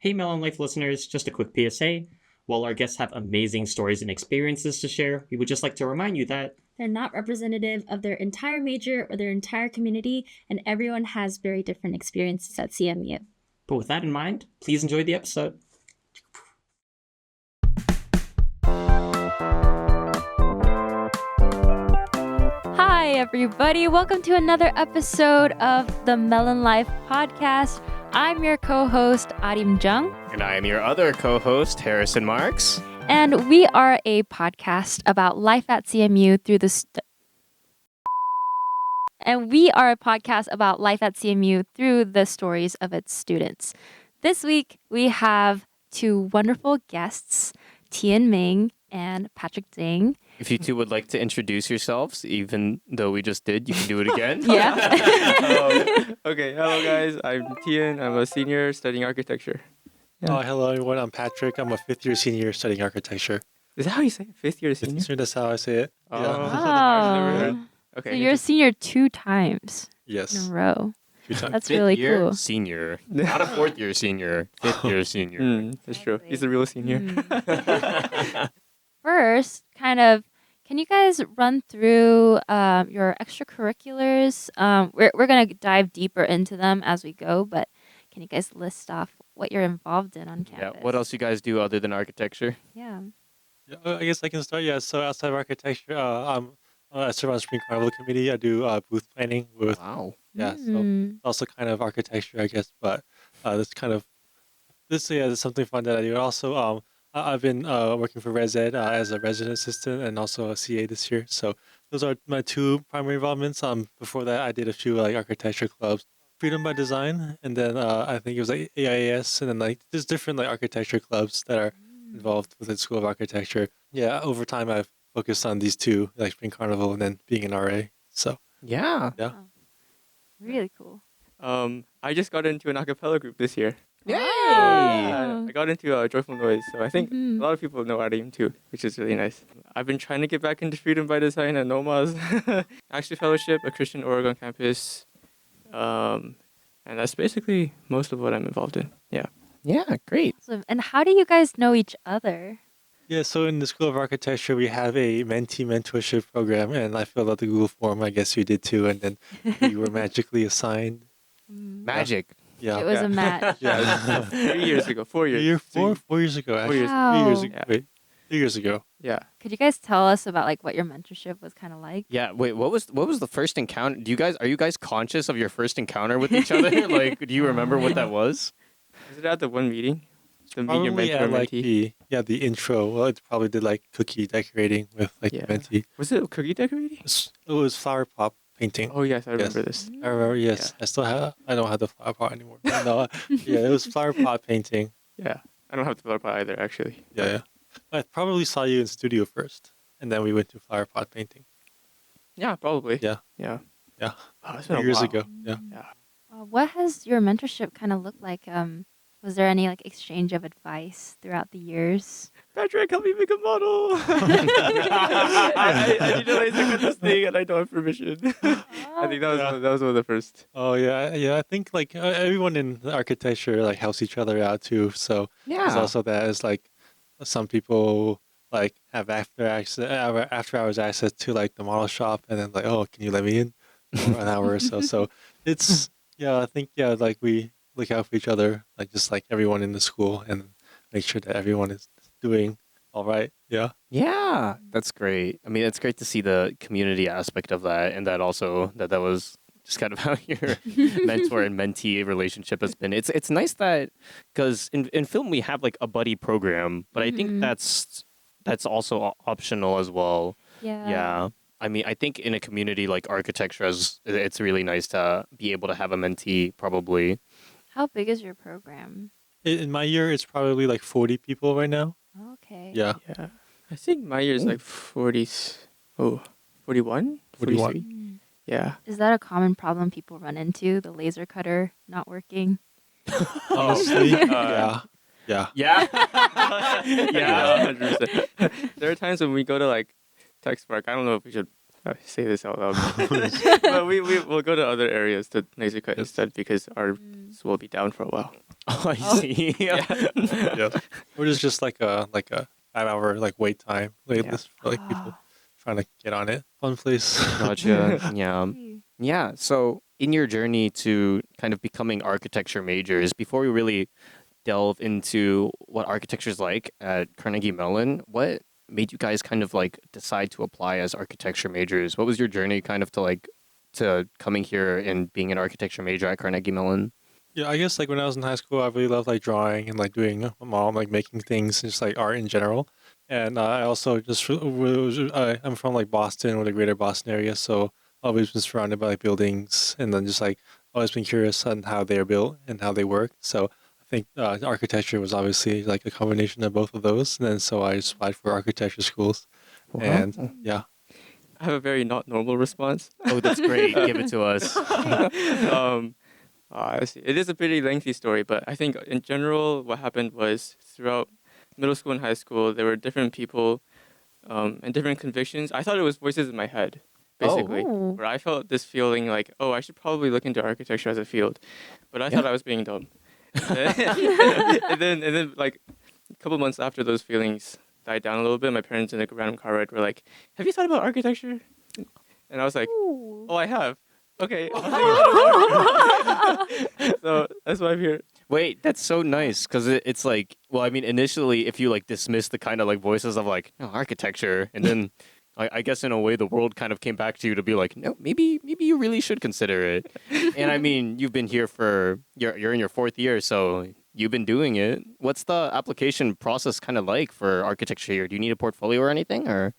Hey, Mellon Life listeners, just a quick PSA. While our guests have amazing stories and experiences to share, we would just like to remind you that they're not representative of their entire major or their entire community, and everyone has very different experiences at CMU. But with that in mind, please enjoy the episode. Hi, everybody. Welcome to another episode of the Mellon Life podcast. I'm your co-host, Arrim Jung. And I am your other co-host, Harrison Marks. And we are a podcast about life at CMU through the stories of its students. This week, we have two wonderful guests, Tian, Ming, and Patrick Zheng. If you two would like to introduce yourselves, even though we just did, you can do it again. Yeah. Okay, hello guys. I'm Tian. I'm a senior studying architecture. Yeah. Hello everyone. I'm Patrick. I'm a fifth-year senior studying architecture. Is that how you say it? Fifth year senior? That's how I say it. Oh. Yeah. Okay. So you're a senior 2 times in Yes. a row. Few times. That's really Fifth-year cool. senior. Not a fourth-year senior. Fifth-year senior. That's true. He's a real senior. First, can you guys run through your extracurriculars? We're going to dive deeper into them as we go, but can you guys list off what you're involved in on campus? Yeah. What else you guys do other than architecture? Yeah. Yeah, I guess I can start. Yeah. So outside of architecture, I serve on the Spring Carnival Committee. I do booth planning with. Wow. Yeah. So also kind of architecture, I guess. But this is something fun that I do. Also, I've been working for Res Ed as a resident assistant and also a CA this year. So those are my two primary involvements. Before that, I did a few architecture clubs, Freedom by Design, and then I think it was AIAS, and then there's different architecture clubs that are involved with the School of Architecture. Yeah, over time I've focused on these two, like Spring Carnival and then being an RA. So Yeah. yeah. Oh, really cool. I just got into an a cappella group this year. Yay! I got into Joyful Noise, so I think Mhm. a lot of people know Arrim too, which is really nice. I've been trying to get back into Freedom by Design at NOMA's Actually Fellowship, a Christian Oregon campus. And that's basically most of what I'm involved in. Yeah. Yeah. Great. Awesome. And how do you guys know each other? Yeah, so in the School of Architecture, we have a mentee mentorship program, and I filled out the Google form. I guess you did too, and then we were magically assigned. Magic. Yeah. It was a match. Yeah. 3 years ago, 4 years. 4 years ago, actually. 4 years. Wow. 3 years ago. Yeah. Wait, 3 years ago. Yeah. Could you guys tell us about what your mentorship was kind of like? Yeah. Wait. What was the first encounter? Are you guys conscious of your first encounter with each other? Do you remember what that was? Was it at the one meeting? The meet your Probably mentor at mentee? the intro. Well, it probably did cookie decorating with the Yeah. mentee. Was it cookie decorating? It was flower pot painting. Oh yes, I remember this. I remember. Yes, I don't have the flower pot anymore. But no, yeah, it was flower pot painting. Yeah. I don't have the flower pot either, actually. Yeah. I probably saw you in studio first, and then we went to flower pot painting. Yeah, probably. Yeah. Yeah. Yeah. Oh, it's been a 2 years while. ago. Yeah. What has your mentorship kind of looked like? Was there any exchange of advice throughout the years? Patrick, help me make a model. I need to laser cut this thing, and I don't have permission. I think that was one of the first. Oh yeah. I think everyone in architecture helps each other out too. So there's Yeah. also that is some people have after hours access to the model shop, and then oh, can you let me in for an hour or so? So it's I think we look out for each other, just like everyone in the school, and make sure that everyone is doing all right. Yeah. Yeah, that's great. I mean, it's great to see the community aspect of that, and that also that was just kind of how your mentor and mentee relationship has been. It's nice that because in film we have a buddy program, but I think that's also optional as well. Yeah. I mean, I think in a community like architecture, it's really nice to be able to have a mentee. Probably. How big is your program? In my year, it's probably 40 people right now. Okay. Yeah. Yeah. I think my year is 40. 41? 41. 43? Yeah. Is that a common problem people run into? The laser cutter not working? Honestly, yeah. Yeah. Yeah, 100%. There are times when we go to Textmark. I don't know if we should I say this out loud. But we'll go to other areas to laser cut instead because ours will be down for a while. Oh, I Oh. see. Yeah. Yeah. Or there's just like a 5 hour like wait time wait Yeah. list for like people trying to get on it. Fun place. Gotcha. Yeah. Hey. Yeah. So, in your journey to kind of becoming architecture majors, before we really delve into what architecture is like at Carnegie Mellon, what made you guys kind of like decide to apply as architecture majors? What was your journey kind of to coming here and being an architecture major at Carnegie Mellon? Yeah, I guess like when I was in high school, I really loved like drawing and like doing mom like making things, just like art in general. And I also just I'm from like Boston or the greater Boston area, so always been surrounded by like buildings, and then just like always been curious on how they're built and how they work. So I think architecture was obviously like a combination of both of those, and then so I just applied for architecture schools, and yeah. I have a very not normal response. Oh, that's great. Give it to us. I see. It is a pretty lengthy story, but I think in general, what happened was throughout middle school and high school, there were different people and different convictions. I thought it was voices in my head, basically, Oh. where I felt this feeling like, oh, I should probably look into architecture as a field, but I thought I was being dumb. and then, like a couple months after those feelings died down a little bit, my parents in a random car ride were like, "Have you thought about architecture?" And I was like, Ooh. "Oh, I have." Okay. So that's why I'm here. Wait, that's so nice because it's like, well, I mean, initially, if you like dismiss the kind of like voices of like architecture, and then I guess in a way the world kind of came back to you to be like, no, maybe you really should consider it. And I mean, you've been here for you're in your 4th year, so you've been doing it. What's the application process kind of like for architecture here? Do you need a portfolio or anything, or?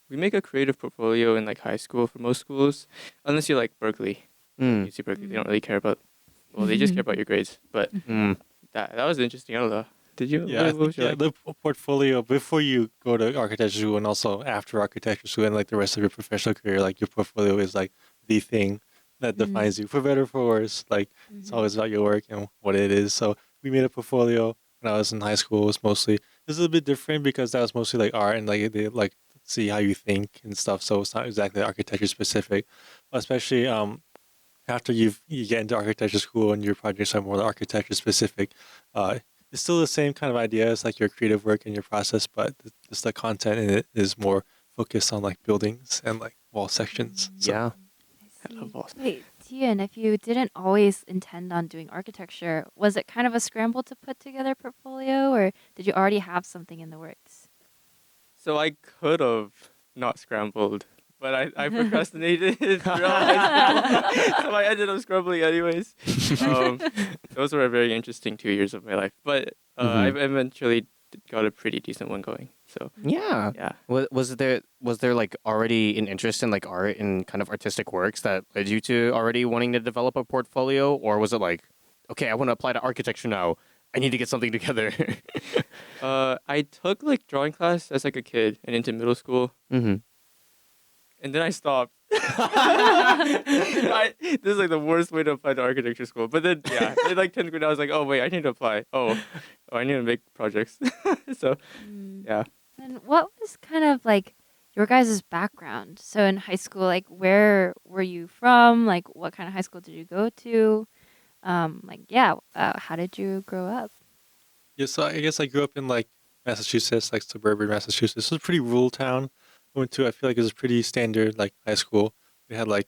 We make a creative portfolio in like high school for most schools, unless you're like Berkeley. Mm. UC Berkeley, they don't really care about. Well, they just care about your grades. But Mm. that was interesting. I don't know. Did you? Yeah, I what was think, your, yeah, the portfolio before you go to architecture school and also after architecture school and like the rest of your professional career, like your portfolio is like the thing that defines you for better or for worse. Like it's always about your work and what it is. So we made a portfolio when I was in high school. It was mostly this is a bit different because that was mostly like art and like they like see how you think and stuff. So it's not exactly architecture specific, especially after you get into architecture school and your projects are more architecture specific. It's still the same kind of idea as like your creative work and your process, but just the content in it is more focused on like buildings and like wall sections. So, Yeah. I love Boston. Wait, Tian, if you didn't always intend on doing architecture, was it kind of a scramble to put together a portfolio, or did you already have something in the works? So I could have not scrambled, but I procrastinated throughout high school. So I ended up scrambling anyways. Those were a very interesting 2 years of my life. But I eventually got a pretty decent one going. So Yeah. yeah. Was there like already an interest in like art and kind of artistic works that led you to already wanting to develop a portfolio, or was it like, okay, I want to apply to architecture now. I need to get something together. I took like drawing class as like a kid and into middle school, Mm-hmm. and then I stopped. This is like the worst way to apply to architecture school. But then yeah, in like 10th grade, I was like, oh wait, I need to apply. Oh, I need to make projects. So yeah. And what was kind of like your guys' background? So in high school, like where were you from? Like what kind of high school did you go to? How did you grow up? yeah, so I guess I grew up in like Massachusetts, like suburban Massachusetts. It was a pretty rural town. I feel like it was pretty standard like high school. We had like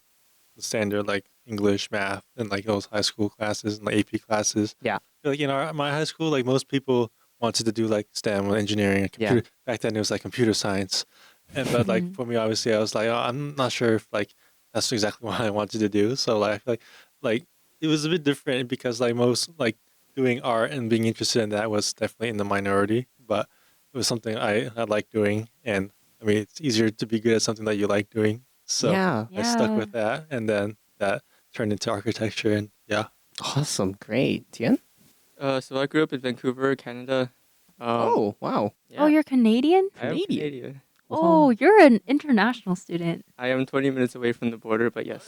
the standard like English, math, and like those high school classes and like AP classes. Yeah. I feel like in my high school, like most people wanted to do like STEM or engineering and Yeah. computer. Back then it was like computer science. But like for me, obviously, I was like, oh, I'm not sure if like that's exactly what I wanted to do. So like I feel like it was a bit different because like most like doing art and being interested in that was definitely in the minority. But it was something I liked doing, and I mean it's easier to be good at something that you like doing. So Yeah. I stuck with that, and then that turned into architecture, and yeah. Awesome. Great. Tian? So I grew up in Vancouver, Canada. Oh, wow. Yeah, Oh, you're Canadian? I am Canadian. Canadian. Oh, you're an international student. I am 20 minutes away from the border, but yes.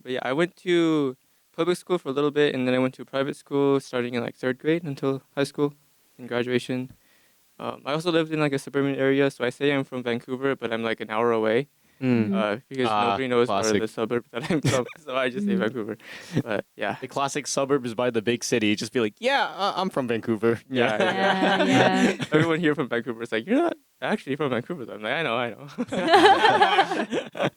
But yeah, I went to public school for a little bit, and then I went to private school starting in like 3rd grade until high school and graduation. I also lived in like a suburban area, so I say I'm from Vancouver, but I'm like an hour away. Because nobody knows part of classic. the suburb that I'm from, so I just say Vancouver. But yeah, The classic suburbs by the big city. Just be like, yeah, I'm from Vancouver. yeah, Yeah. Everyone here from Vancouver is like, you're not actually from Vancouver, though. I'm like, I know.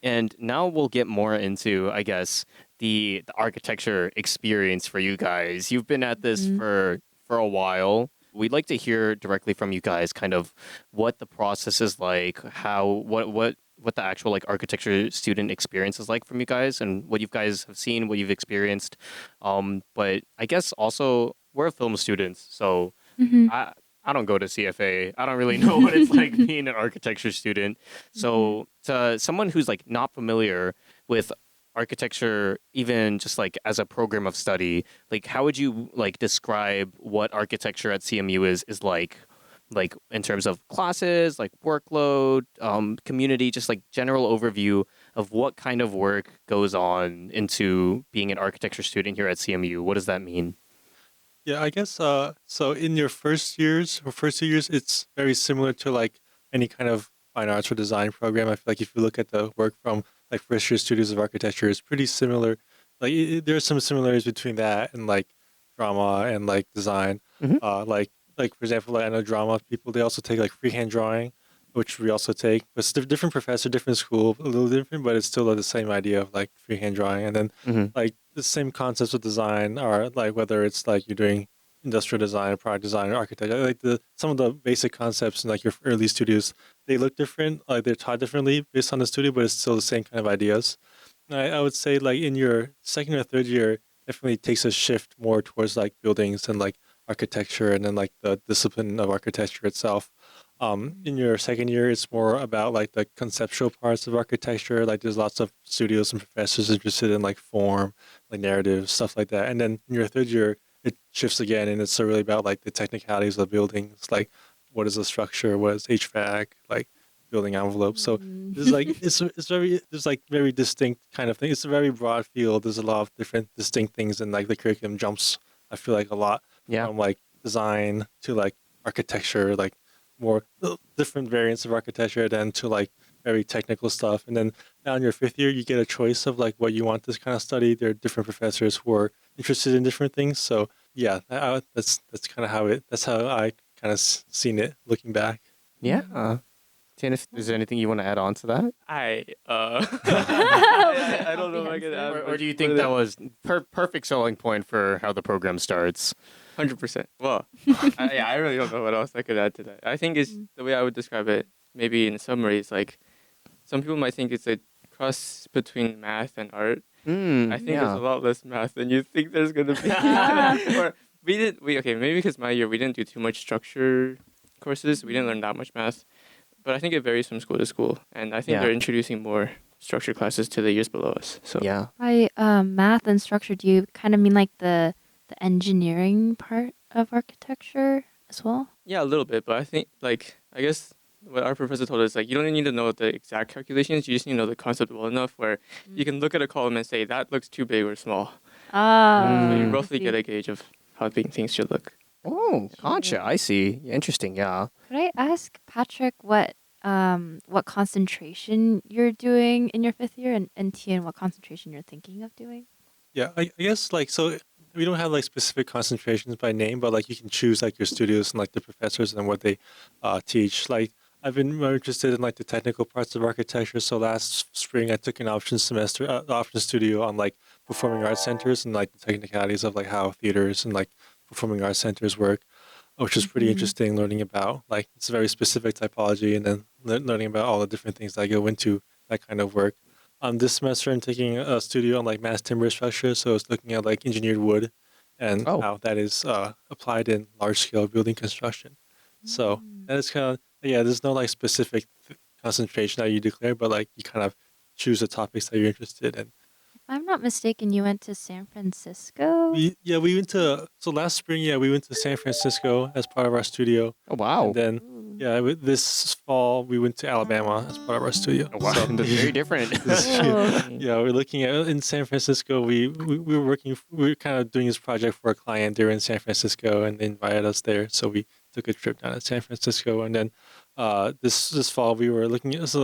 And now we'll get more into, I guess, the architecture experience for you guys. You've been at this for a while. We'd like to hear directly from you guys, kind of what the process is like, what the actual like architecture student experience is like from you guys, and what you guys have seen, what you've experienced. But I guess also we're film students, so I don't go to CFA. I don't really know what it's like being an architecture student. So to someone who's like not familiar with architecture, even just like as a program of study, like how would you like describe what architecture at CMU is like in terms of classes, like workload, community, just like general overview of what kind of work goes on into being an architecture student here at CMU? What does that mean? Yeah, I guess so in your first years or first 2 years, it's very similar to like any kind of fine arts or design program. I feel like if you look at the work from like first year studios of architecture, it's pretty similar. Like there are some similarities between that and like drama and like design. Mhm. Like for example, like I know drama people, they also take like freehand drawing, which we also take. But it's different professor, different school, a little different, but it's still the same idea of like freehand drawing. And then like the same concepts of design are like whether it's like you're doing industrial design, product design, or architecture. Like some of the basic concepts in like your early studios, they look different. Like they're taught differently based on the studio, but it's still the same kind of ideas. And I would say like in your second or third year, definitely takes a shift more towards like buildings and like architecture, and then like the discipline of architecture itself. In your second year, it's more about like the conceptual parts of architecture. Like there's lots of studios and professors interested in like form, like narrative, stuff like that. And then in your third year, it shifts again, and it's really about like the technicalities of buildings, like what is the structure, what is HVAC, like building envelope. So there's like there's like very distinct kind of thing. It's a very broad field. There's a lot of different distinct things, and like the curriculum jumps, I feel like, a lot Yeah. from like design to like architecture, like more different variants of architecture, then to like very technical stuff. And then now in your fifth year, you get a choice of like what you want to kind of study. There are different professors who are interested in different things. So yeah, that's kind of that's how I kind of seen it looking back. Yeah. Tian, if there's anything you want to add on to that? I don't know if I can add Or much do you think further. that was perfect selling point for how the program starts? 100%. Well, I really don't know what else I could add to that. I think it's the way I would describe it, maybe in summary, is like some people might think it's a cross between math and art. I think there's a lot less math than you think there's gonna be. Or maybe because my year we didn't do too much structure courses. We didn't learn that much math, but I think it varies from school to school, and I think Yeah. they're introducing more structure classes to the years below us. So Yeah. By math and structure, do you kind of mean like the engineering part of architecture as well? yeah, a little bit, but I think I guess what our professor told us, like, you don't need to know the exact calculations. You just need to know the concept well enough where you can look at a column and say that looks too big or small. So you Mm. roughly get a gauge of how big things should look. Oh, gotcha. I see. Interesting. Yeah. Could I ask Patrick what concentration you're doing in your fifth year, and Tian, what concentration you're thinking of doing? Yeah, I guess like so we don't have like specific concentrations by name, but like you can choose like your studios and like the professors and what they teach. Like I've been more interested in like the technical parts of architecture. So last spring I took an option studio on like performing arts centers and like the technicalities of like how theaters and like performing arts centers work, which is pretty interesting. Learning about like it's a very specific typology, and then learning about all the different things that go into that kind of work. This semester I'm taking a studio on like mass timber structure, so it's looking at like engineered wood and Oh. how that is applied in large scale building construction. So that is kind of there's no like specific concentration that you declare, but like you kind of choose the topics that you're interested in. If I'm not mistaken, you went to San Francisco. We went to last spring. Yeah, we went to San Francisco as part of our studio, Oh, wow. and then this fall we went to Alabama as part of our studio. Oh, wow. So- That's very different. Yeah, we're looking at in San Francisco. We were kind of doing this project for a client. They were in San Francisco, and they invited us there. So we took a trip down to San Francisco, and then this fall we were looking at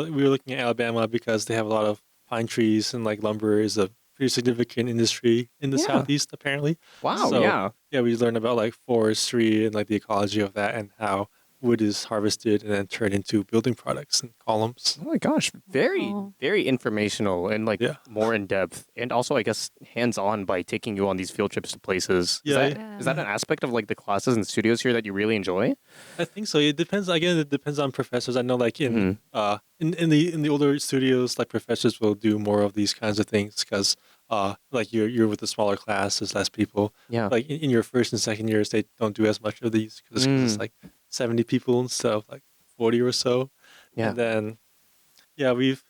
Alabama because they have a lot of pine trees, and like lumber is a pretty significant industry in the Yeah. Southeast apparently. Wow. So Yeah. yeah, we learned about like forestry and like the ecology of that and how wood is harvested and then turned into building products and columns. Oh my gosh, very, Wow. very informational and like Yeah. more in depth, and also I guess hands on by taking you on these field trips to places. Yeah, Is that an aspect of like the classes and studios here that you really enjoy? I think so. It depends. Again, it depends on professors. I know, like Mhm. in the older studios, like professors will do more of these kinds of things because like you're with a smaller class, there's less people. Yeah. Like in your first and second years, they don't do as much of these because it's Mm. like 70 people instead of like 40 or so. Yeah. And then yeah, we've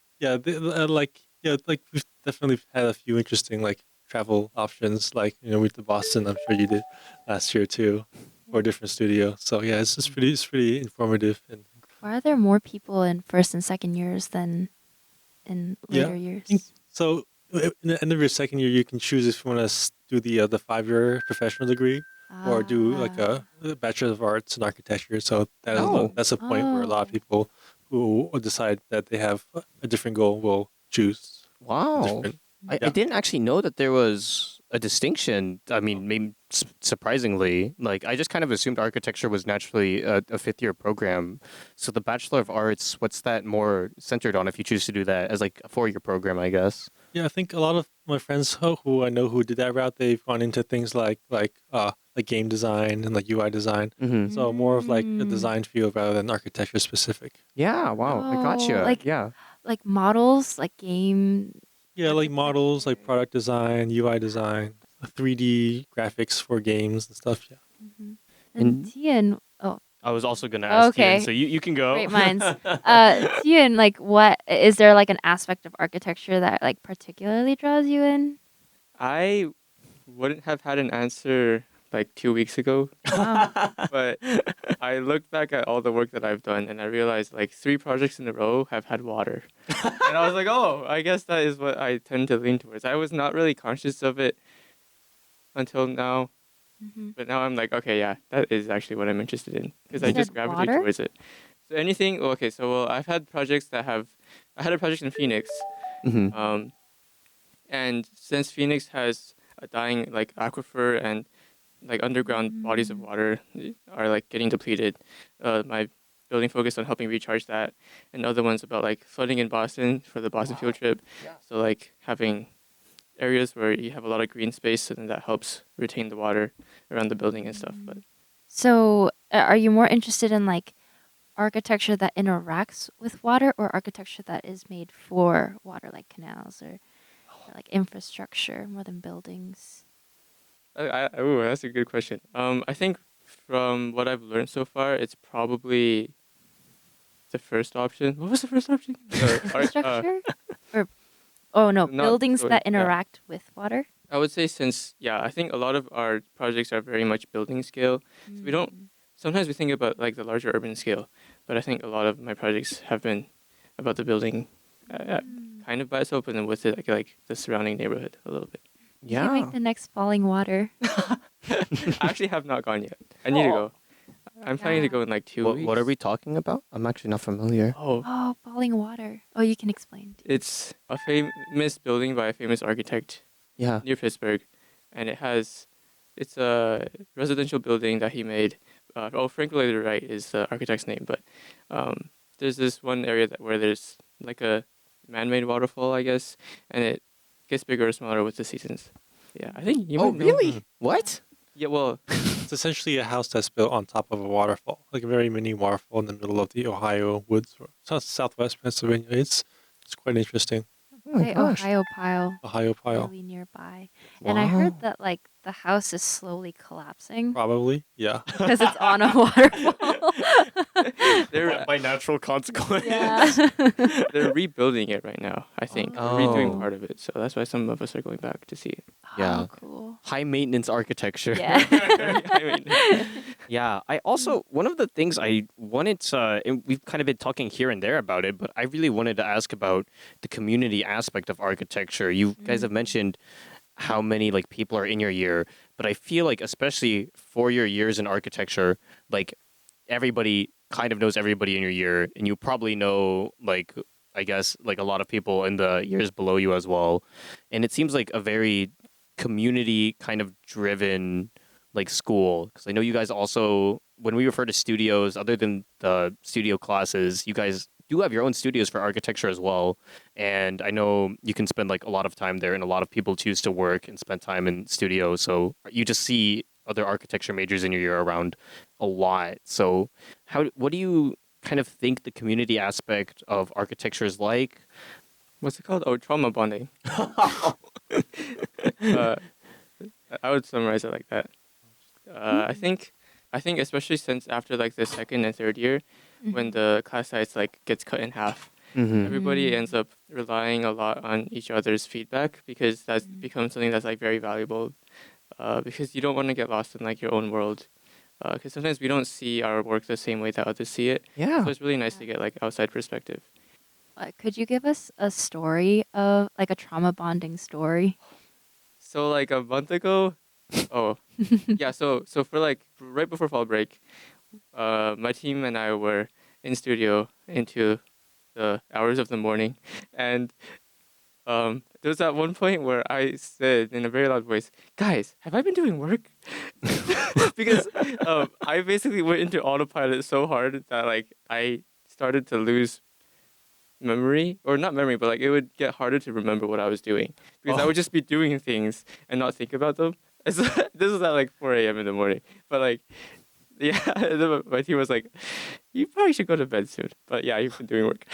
definitely had a few interesting like travel options. Like with the Boston, I'm sure you did last year too, or a different studio. So yeah, it's pretty informative and Why are there more people in first and second years than in Yeah, later years? think so. In the end of your second year, you can choose if you want to do the 5-year professional degree or do like a Bachelor of Arts in Architecture. So Oh. that's a point where a lot of Oh. people who decide that they have a different goal will choose a Wow. different. I Yeah. didn't actually know that there was a distinction. I mean, maybe surprisingly, like I just kind of assumed architecture was naturally a fifth-year program. So the Bachelor of Arts, what's that more centered on if you choose to do that as like a 4-year program, I guess? Yeah, I think a lot of my friends who I know who did that route, they've gone into things like game design and like UI design. Mm-hmm. So more of like a Mm. design field rather than architecture specific. Yeah, wow, I got you. Oh, like- yeah. Like models, like game. Yeah, like models, like Architecture. product design, UI design, 3D graphics for games and stuff. Yeah. Mhm. And- And Tian, oh, I was also gonna ask you, Okay. so you can go. great minds. Tian, like, what is there like an aspect of architecture that like particularly draws you in? I wouldn't have had an answer like 2 weeks ago, Wow. but I looked back at all the work that I've done and I realized like 3 projects in a row have had water. And I was like, oh, I guess that is what I tend to lean towards. I was not really conscious of it until now, Mhm. but now I'm like, okay, yeah, that is actually what I'm interested in because I You just said gravitate water? towards it. So anything, okay, so well, I've had projects that have, I had a project in Phoenix, Mm-hmm. and since Phoenix has a dying like aquifer and like underground bodies of Mm. water are like getting depleted, my building focused on helping recharge that, and other ones about like flooding in Boston for the Boston field trip. Yeah. So like having areas where you have a lot of green space, and that helps retain the water around the building and stuff. But So, are you more interested in like architecture that interacts with water or architecture that is made for water, like canals or like infrastructure more than buildings? oh, that's a good question. I think from what I've learned so far, it's probably the first option. What was the first option? Infrastructure? Or, oh no, not buildings really, that yeah. interact with water? I would say since, yeah, I think a lot of our projects are very much building scale. So we don't, sometimes we think about like the larger urban scale, but I think a lot of my projects have been about the building kind of by itself, and then with it, like the surrounding neighborhood a little bit. You can Yeah. make the next falling water. I actually have not gone yet. I need to go. I'm planning to go in like 2 weeks. What are we talking about? I'm actually not familiar. Oh, Oh, falling water. Oh, you can explain. it's a famous building by a famous architect Yeah. near Pittsburgh, and it's a residential building that he made. Frank Lloyd Wright is the architect's name, but there's this one area where there's like a man-made waterfall, I guess, and it gets bigger or smaller with the seasons. Yeah, I think you Oh, might know. really? What? Yeah, well, It's essentially a house that's built on top of a waterfall, like a very mini waterfall in the middle of the Ohio woods, or southwest Pennsylvania. It's quite interesting. Oh my Okay, gosh. Ohio Pile, Ohio pile, really nearby. And I heard Wow. that like the house is slowly collapsing probably. Yeah. because it's on a waterfall. they're By natural consequence. yeah. they're rebuilding it right now. I think Oh. they're redoing part of it, so that's why some of us are going back to see it. Yeah. Oh, cool. High maintenance architecture. Yeah. I mean, Yeah, I also one of the things I wanted to, and we've kind of been talking here and there about it, but I really wanted to ask about the community aspect of architecture. You guys have mentioned how many like people are in your year, but I feel like especially for your years in architecture, like everybody kind of knows everybody in your year, and you probably know like I guess like a lot of people in the years below you as well. And it seems like a very community kind of driven like school, because I know you guys also, when we refer to studios, other than the studio classes, you guys do have your own studios for architecture as well. And I know you can spend like a lot of time there, and a lot of people choose to work and spend time in studios. So you just see other architecture majors in your year around a lot. So what do you kind of think the community aspect of architecture is like? What's it called? Oh, trauma bonding. uh, I would summarize it like that. I think especially since after like the second and third year, when the class size like gets cut in half, everybody ends up relying a lot on each other's feedback, because that's becomes something that's like very valuable. Because you don't want to get lost in like your own world. Because sometimes we don't see our work the same way that others see it. Yeah. So it's really nice to get like outside perspective. Could you give us a story of like a trauma bonding story? So like a month ago, oh yeah. So for like right before fall break, my team and I were in studio into the hours of the morning, and there was at one point where I said in a very loud voice, "Guys, have I been doing work?" Because I basically went into autopilot so hard that like I started to lose memory, or not memory, but like it would get harder to remember what I was doing, because I would just be doing things and not think about them. And so, this was at like 4 a.m. in the morning, but like, yeah, and then my team was like, "You probably should go to bed soon." But yeah, you've been doing work.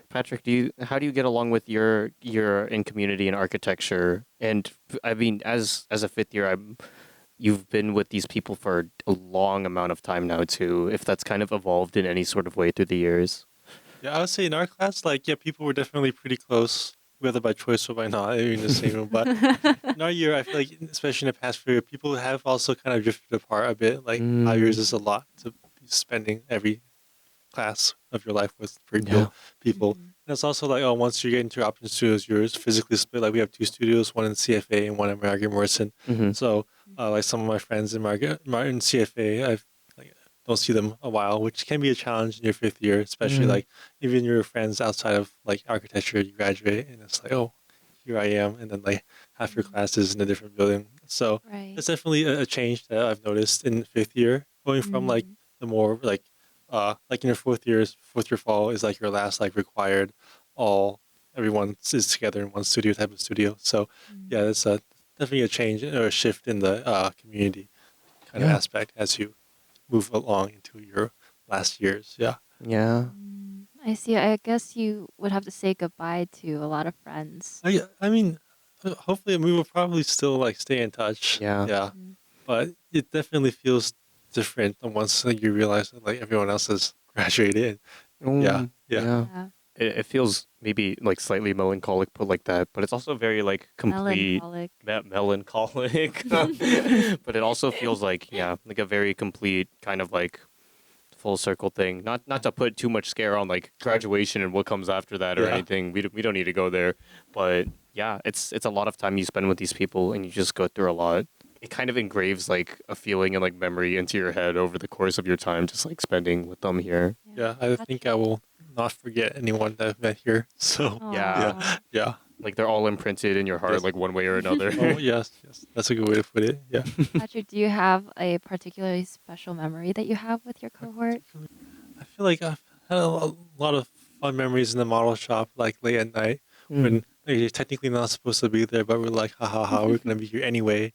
Patrick, how do you get along with your in community and architecture? And I mean, as a fifth year, you've been with these people for a long amount of time now too. If that's kind of evolved in any sort of way through the years. Yeah, I would say in our class, like, yeah, people were definitely pretty close, whether by choice or by not, in the same room. But in our year, I feel like, especially in the past few years, people have also kind of drifted apart a bit. Like, our years is a lot to be spending every class of your life with people. And it's also like, once you get into option studios, you're physically split. Like, we have 2 studios, one in CFA and one in Margaret Morrison. So, like, some of my friends in Martin CFA, I've like don't see them a while, which can be a challenge in your 5th year, especially like even your friends outside of like architecture, you graduate and it's like, oh, here I am, and then like half your class is in a different building. So it's definitely a change that I've noticed in 5th year, going from like the more like in your 4th year fall is like your last like required everyone is together in one studio type of studio. So yeah, it's definitely a change or a shift in the community kind of aspect as you move along into your last years. Yeah. I see. I guess you would have to say goodbye to a lot of friends. I mean, hopefully we will probably still like stay in touch. Yeah. But it definitely feels different once like, you realize that like everyone else has graduated. Yeah. It feels maybe like slightly melancholic put like that, but it's also very like complete melancholic. But it also feels like like a very complete kind of like full circle thing. Not to put too much scare on like graduation and what comes after that or anything. We don't need to go there. But yeah, it's a lot of time you spend with these people and you just go through a lot. It kind of engraves like a feeling and like memory into your head over the course of your time just like spending with them here. Yeah, I think I will not forget anyone that I've met here. So yeah. Like they're all imprinted in your heart like one way or another. Oh yes. That's a good way to put it. Yeah. Patrick, do you have a particularly special memory that you have with your cohort? I feel like I've had a lot of fun memories in the model shop, like late at night when you're technically not supposed to be there, but we're like, ha, we're gonna be here anyway.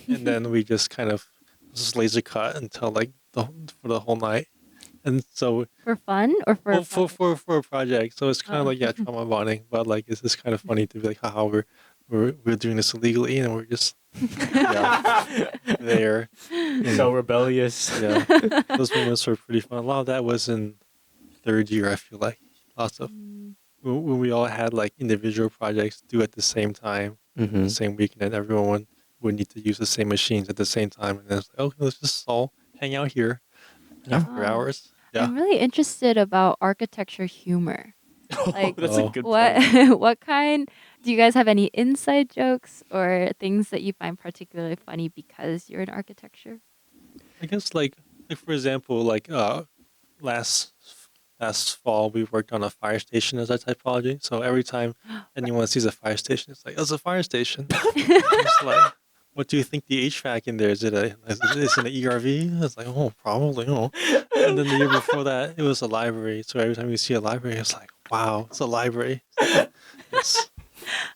And then we just kind of just laser cut until like for the whole night. And so for fun or for for a project. So it's kind of like trauma bonding, but like it's just kind of funny to be like, haha, we're doing this illegally and we're just there. So rebellious. Yeah, those moments were pretty fun. A lot of that was in 3rd year. I feel like lots of when we all had like individual projects due at the same time, the same week, and then everyone would need to use the same machines at the same time, and then it's like, okay, let's just all hang out here after hours. Yeah. I'm really interested about architecture humor. Like, that's a good what kind? Do you guys have any inside jokes or things that you find particularly funny because you're in architecture? I guess like for example, like last last fall we worked on a fire station as a typology. So every time anyone sees a fire station, it's like, oh, it's a fire station. It's like, what do you think the HVAC in there is? Is it an ERV? It's like, oh, probably. Oh. And then the year before that, it was a library. So every time you see a library, it's like, wow, it's a library. Yes.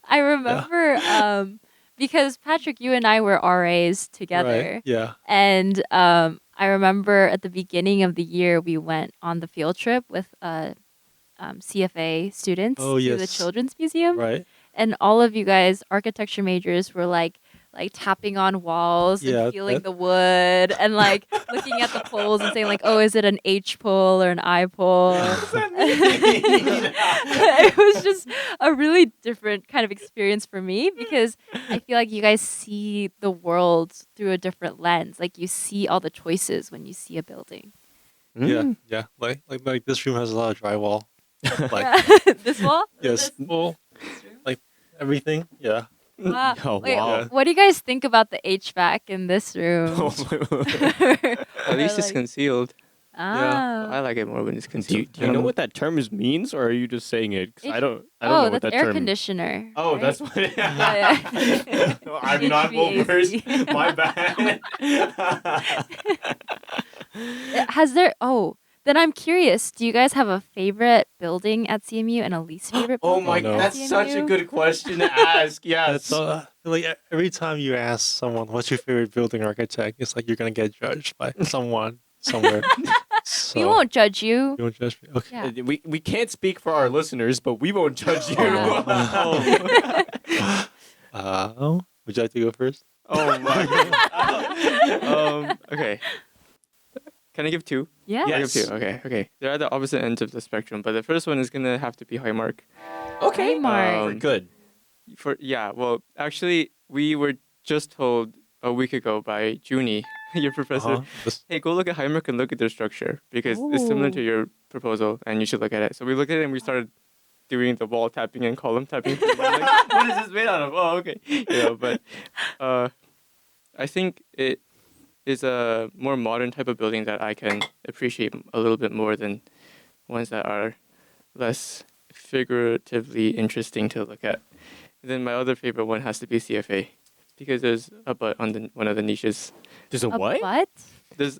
I remember because Patrick, you and I were RAs together. Right. Yeah. And I remember at the beginning of the year, we went on the field trip with CFA students Oh, to the yes. Children's Museum. Right. And all of you guys, architecture majors, were like tapping on walls Yeah, and feeling that- the wood and like looking at the poles and saying like, oh, is it an H pole or an I pole? It was just a really different kind of experience for me because I feel like you guys see the world through a different lens. Like you see all the choices when you see a building. Yeah. Yeah. Like this room has a lot of drywall. Like This wall? yes. Well, like everything. Yeah. Wow. Oh, Wait, wow. what do you guys think about the HVAC in this room? At least it's like- concealed. Ah. I like it more when it's Do concealed. you know what that term means, or are you just saying it? 'Cause I don't Oh, know what that's that air term. conditioner. Oh, right? that's what. Yeah. I'm not well versed. HVAC. My bad. Has there? Oh, then I'm curious. Do you guys have a favorite building at CMU and a least favorite Oh building? my, no. at that's such a CMU? good question to ask. Yes. That's like every time you ask someone what's your favorite building architect, it's like you're gonna get judged by someone somewhere. So We won't judge you. You won't judge me. Okay. Yeah. We can't speak for our listeners, but we won't judge you. Would you like to go first? Oh my god. Okay. Can I give two? Yeah. I give Yes. two. Okay. They're at the opposite ends of the spectrum, but the first one is gonna have to be Highmark. Okay. Highmark. We're good. Well, actually, we were just told a week ago by Junie, your professor, This- hey, go look at Highmark and look at their structure because it's similar to Ooh. your proposal and you should look at it. So we looked at it and we started doing the wall tapping and column tapping. We're like, what is this made out of? Oh, okay. But I think it is a more modern type of building that I can appreciate a little bit more than ones that are less figuratively interesting to look at. Then my other favorite one has to be CFA because there's a butt on one of the niches. There's a A what? what? There's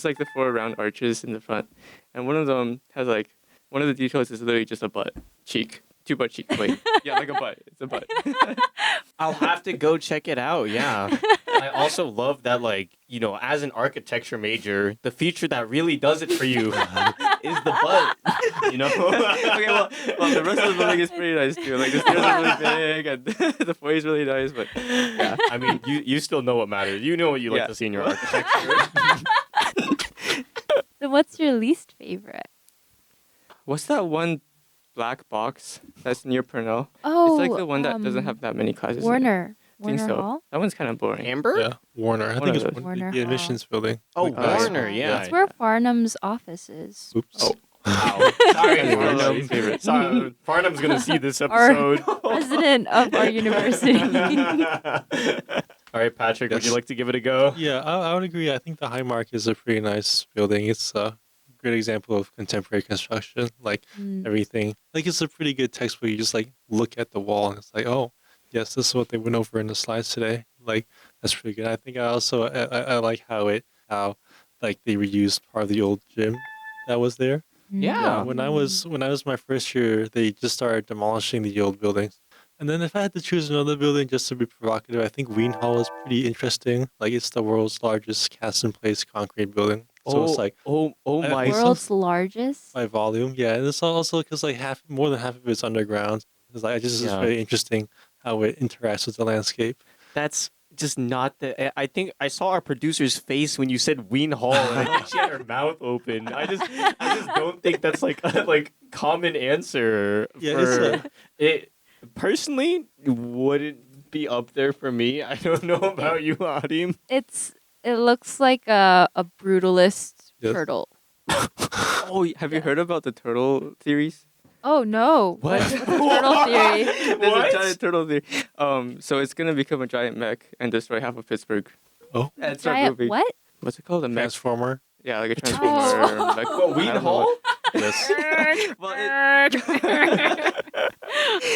like the 4 round arches in the front, and one of them has like one of the details is literally just a butt cheek, 2 butt cheeks. Wait, yeah, like a butt. It's a butt. I'll have to go check it out. Yeah. I also love that, like, you know, as an architecture major, the feature that really does it for you is the butt. You know. Okay, well, the rest of the building is pretty nice too. Like the stairs are really big and the foyer is really nice, but Yeah. I mean, you still know what matters. You know what you like Yeah. to see in your architecture. Then what's your least favorite? what's that one black box that's near Purnell? Oh, It's like the one that doesn't have that many classes. in it. Warner. I think Warner so. Hall. That one's kind of boring. Amber? Yeah, Warner. I One think of it's those. Warner the admissions building. Oh, Like, Warner. Yeah. That's where Farnham's office is. Oops. Oh. Wow. Sorry, Anyway, Farnham. favorite. Sorry, Farnham's gonna see this Our episode. president of our university. All right, Patrick, would you Yes. like to give it a go? Yeah, I would agree. I think the Highmark is a pretty nice building. It's a great example of contemporary construction. Like Mm. everything, like it's a pretty good textbook. You just like look at the wall and it's like, oh, yes, this is what they went over in the slides today. Like that's pretty good. I think I also I like how like they reused part of the old gym that was there. Yeah. When I was my first year, they just started demolishing the old buildings. And then if I had to choose another building just to be provocative, I think Wien Hall is pretty interesting. Like it's the world's largest cast-in-place concrete building. So it's like oh I- my. It's World's largest. by volume, yeah. And it's also because like more than half of it's underground. It's like it's Yeah. very interesting how it interacts with the landscape. That's just not the. I think I saw our producer's face when you said Wien Hall, and I think she had her mouth open. I just don't think that's like a common answer. Yeah, for it. Personally, wouldn't be up there for me. I don't know about you, Adim. It looks like a brutalist Yes. turtle. Oh, have you heard about the turtle theories? Oh no! What? What's the turtle theory? There's What? a giant turtle theory. So it's gonna become a giant mech and destroy half of Pittsburgh. Oh. And start Giant moving. what? what's it called? A mech. Transformer. Yeah, like a transformer. Mech. What, Ween I don't know Hall? Yes.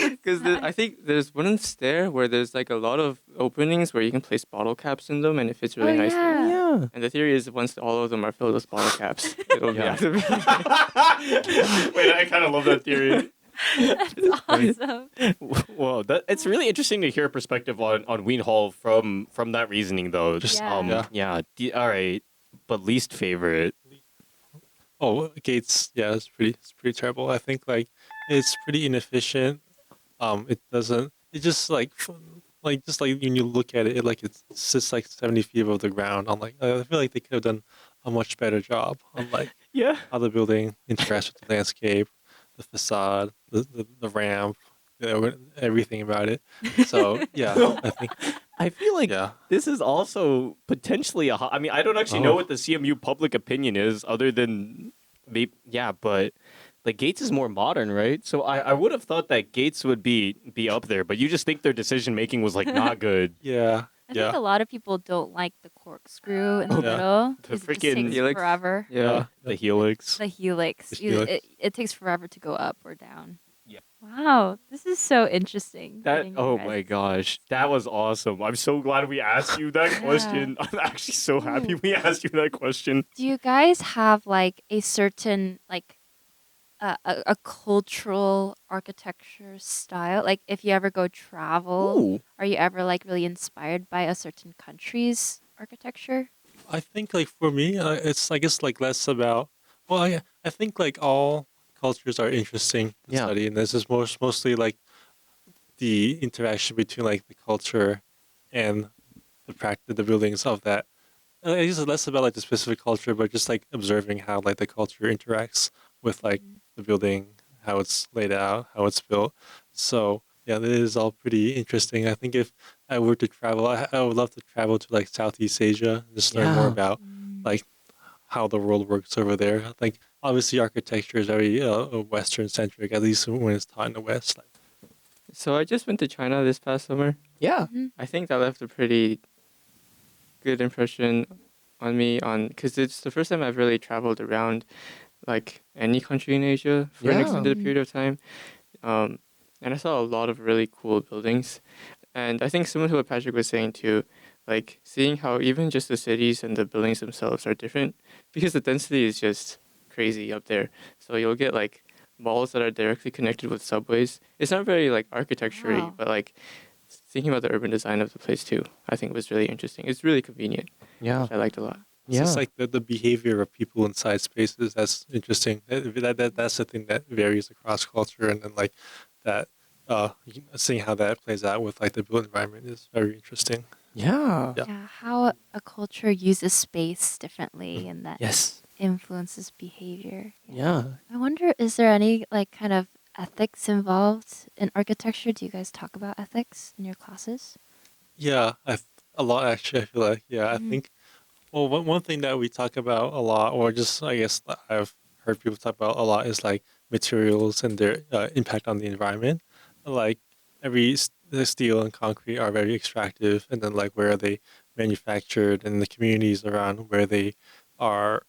Because I think there's one stair where there's like a lot of openings where you can place bottle caps in them, and it fits really nicely. yeah. Yeah. And the theory is once all of them are filled with bottle caps, it'll be Yeah. activated. Wait, I kind of love that theory. That's awesome. Well, it's really interesting to hear a perspective on Ween Hall from that reasoning, though. Just- Yeah. Yeah. All right, but least favorite. Oh, Gates. Yeah, it's pretty terrible. I think like it's pretty inefficient. It doesn't. It just like just like when you look at it, it sits like 70 feet above the ground. I'm like, I feel like they could have done a much better job on like Yeah. how the building interacts with the landscape, the facade, the ramp, everything about it. So yeah, I think I feel like yeah. this is also potentially a I mean, I don't actually know Oh. what the CMU public opinion is other than maybe, yeah, but like Gates is more modern, right? So I would have thought that Gates would be up there, but you just think their decision making was like not good. Yeah, I think yeah. a lot of people don't like the corkscrew in the Yeah. middle. The 'cause it just freaking takes helix. forever. Yeah. The helix. The helix. The helix. It takes forever to go up or down. Yeah. Wow, this is so interesting. That getting your oh guys' my gosh, that was awesome. I'm so glad we asked you that question. I'm actually so happy Ooh. we asked you that question. Do you guys have like a certain like a cultural architecture style? Like if you ever go travel, Ooh. are you ever like really inspired by a certain country's architecture? I think like for me, it's I guess like less about. Well, I think like all cultures are interesting to Yeah. study, and this is mostly like the interaction between like the culture and the buildings of that. I guess it's less about like the specific culture, but just like observing how like the culture interacts with like the building, how it's laid out, how it's built. So yeah, it is all pretty interesting. I think if I were to travel, I would love to travel to like Southeast Asia, and just learn more Yeah. about like how the world works over there. Like obviously architecture is very Western centric, at least when it's taught in the West. Like, So I just went to China this past summer. Yeah. I think that left a pretty good impression on me because it's the first time I've really traveled around like any country in Asia for an Yeah. extended Mhm. period of time. And I saw a lot of really cool buildings. And I think similar to what Patrick was saying too, like seeing how even just the cities and the buildings themselves are different because the density is just crazy up there. So you'll get like malls that are directly connected with subways. It's not very like architecture-y, Wow. but like thinking about the urban design of the place too, I think was really interesting. It's really convenient, Yeah. which I liked a lot. it's just like the behavior of people inside spaces. That's interesting. That's the thing that varies across culture, and then like that. Seeing how that plays out with like the built environment is very interesting. Yeah. Yeah. Yeah, how a culture uses space differently and that Yes. influences behavior. Yeah. I wonder, is there any like kind of ethics involved in architecture? Do you guys talk about ethics in your classes? Yeah, a lot actually. I feel like I Mhm. think. Well, one thing that we talk about a lot, or just I guess I've heard people talk about a lot, is like materials and their impact on the environment. Like the steel and concrete are very extractive, and then like where are they manufactured, and the communities around where they are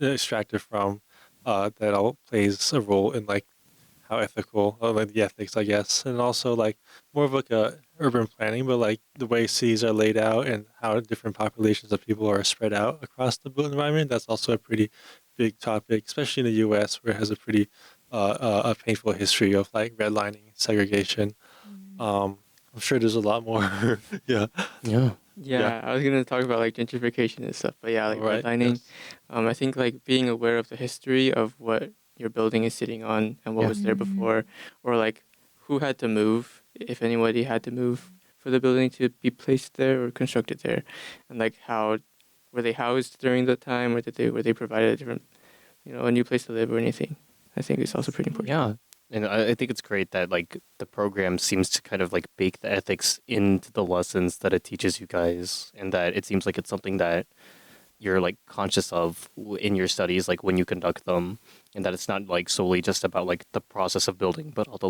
extracted from, that all plays a role in like how ethical, like the ethics, I guess, and also like more of like a urban planning, but like the way cities are laid out and how different populations of people are spread out across the built environment. That's also a pretty big topic, especially in the U.S., where it has a pretty a painful history of like redlining, segregation. I'm sure there's a lot more. Yeah. Yeah. Yeah, I was gonna talk about like gentrification and stuff, but yeah, like Right, redlining. yes. I think like being aware of the history of what your building is sitting on and what Yeah. was there before, or like who had to move, if anybody had to move for the building to be placed there or constructed there, and like how were they housed during the time, or were they provided a different, a new place to live or anything. I think it's also pretty important. Yeah. And I think it's great that like the program seems to kind of like bake the ethics into the lessons that it teaches you guys, and that it seems like it's something that you're like conscious of in your studies, like when you conduct them, and that it's not like solely just about like the process of building, but also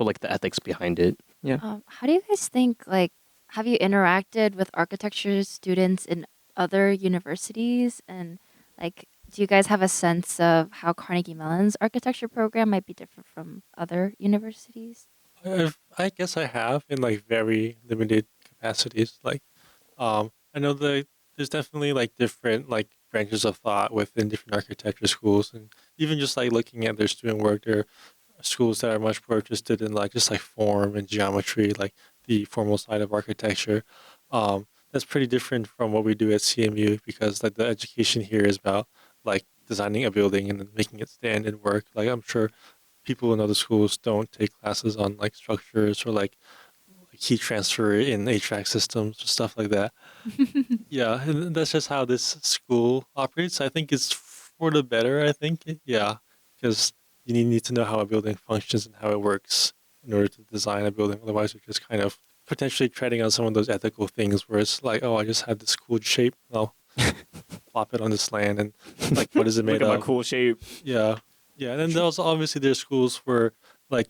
like the ethics behind it. Yeah. How do you guys think, like, have you interacted with architecture students in other universities? And like, do you guys have a sense of how Carnegie Mellon's architecture program might be different from other universities? I guess I have in like very limited capacities. Like, I know that there's definitely like different like branches of thought within different architecture schools, and even just like looking at their student work, there are schools that are much more interested in like just like form and geometry, like the formal side of architecture. That's pretty different from what we do at CMU because like the education here is about like designing a building and then making it stand and work. Like I'm sure people in other schools don't take classes on like structures or like heat transfer in HVAC systems or stuff like that. Yeah, and that's just how this school operates. I think it's for the better, I think. Yeah, because you need to know how a building functions and how it works in order to design a building. Otherwise, you're just kind of potentially treading on some of those ethical things where it's like, oh, I just have this cool shape. I'll plop it on this land and like, what is it made Look at of? my cool shape. Yeah, yeah, and then there's obviously there's schools where like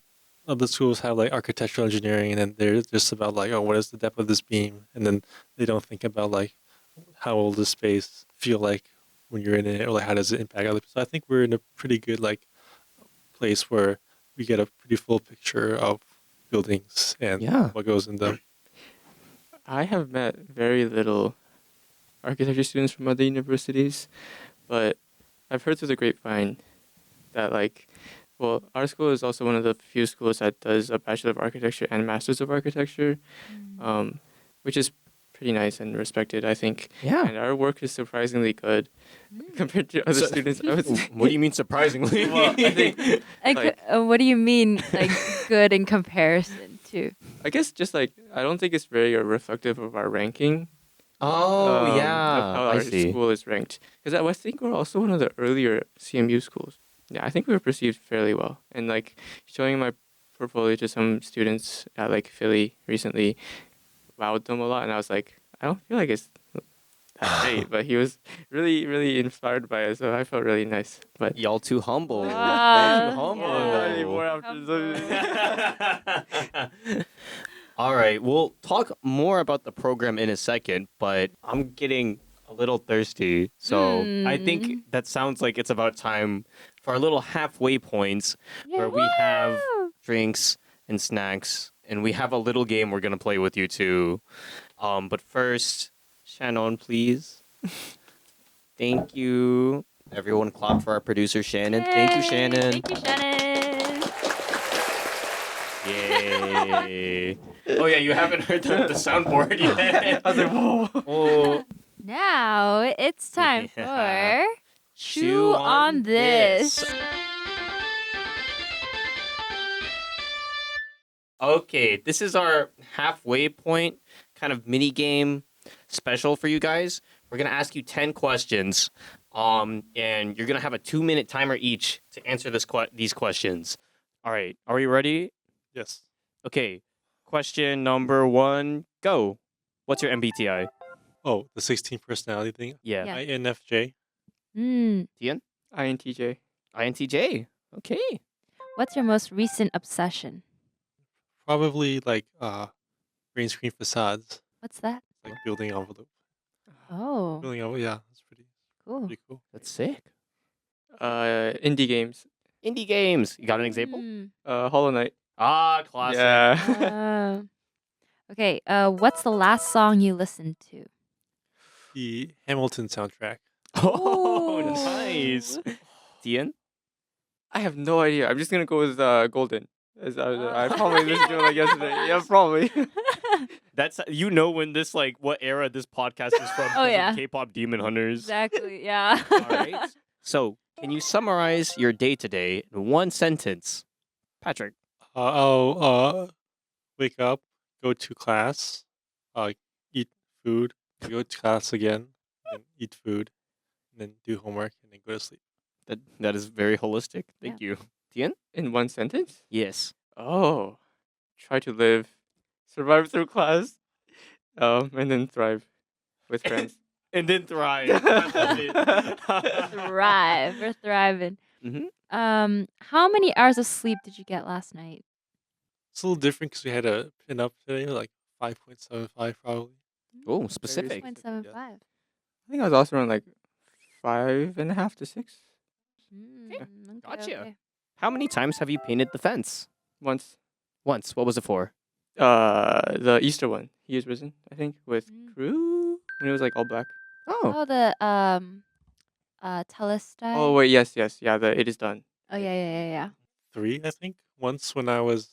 other schools have like architectural engineering, and then they're just about like, oh, what is the depth of this beam, and then they don't think about like how will this space feel like when you're in it, or like how does it impact other people. So I think we're in a pretty good like place where we get a pretty full picture of buildings and Yeah. what goes in them. I have met very little architecture students from other universities, but I've heard through the grapevine that like, well, our school is also one of the few schools that does a Bachelor of Architecture and Masters of Architecture, which is pretty nice and respected, I think. Yeah. And our work is surprisingly good compared to other students. I would say. What do you mean surprisingly? Well, I think Like, like- what do you mean, like, good in comparison to? I guess just like I don't think it's very reflective of our ranking. Oh, Of yeah. how I our see. school is ranked. Because I think we're also one of the earlier CMU schools. Yeah, I think we were perceived fairly well. And like showing my portfolio to some students at like Philly recently wowed them a lot. And I was like, I don't feel like it's that great. But he was really, really inspired by it. So I felt really nice. But Y'all too humble. Wow. Y'all too humble. Yeah. not anymore after the- All right, we'll talk more about the program in a second, but I'm getting a little thirsty. So I think that sounds like it's about time for our little halfway points where we have drinks and snacks, and we have a little game we're going to play with you too. But first, Shannon, please. Thank you. Everyone clap for our producer, Shannon. Thank you, Shannon. Thank you, Shannon. Yay. Oh, yeah, you haven't heard the soundboard yet. I was like, whoa. Oh, Now it's time Yeah. for Chew on This. Okay, this is our halfway point kind of mini game special for you guys. We're gonna ask you 10 questions, and you're gonna have a 2-minute timer each to answer these questions. All right, are we ready? Yes. Okay, question number 1, go. What's your MBTI? Oh, the 16 personality thing. Yeah, Yeah. INFJ. Tian? INTJ. INTJ. Okay. What's your most recent obsession? Probably like green screen facades, What's that? like building envelope. Oh, Building envelope, yeah, that's cool. pretty cool. That's sick. Indie games. Indie games. You got an example? Hollow Knight. Ah, classic. Yeah. Okay. What's the last song you listened to? The Hamilton soundtrack. Oh, Ooh. nice. Tian? I have no idea. I'm just gonna go with Golden. I probably listened to it like yesterday. Yeah, probably. That's when this what era this podcast is from. Oh, because of yeah. K-pop Demon Hunters. Exactly. Yeah. All right. So, can you summarize your day today in one sentence, Patrick? I'll wake up, go to class, eat food, go to class again, and eat food, and then do homework, and then go to sleep. That is very holistic. Thank you. Tian? In one sentence? Yes. Oh. Try to live, survive through class, and then thrive with friends. And then thrive. I love it. Thrive. We're thriving. Mhm. How many hours of sleep did you get last night? It's a little different because we had a pin up today, like 5.75 probably. Oh, specific. Point 7.5. I think I was also around like 5.5 to 6 Okay, Gotcha. okay. How many times have you painted the fence? once. Once. What was it for? The Easter one. He is risen, I think, with Crew when it was like all black. Oh. Oh, the telestai. Oh wait, yes, yeah. The it is done. Oh yeah. 3, I think. Once when I was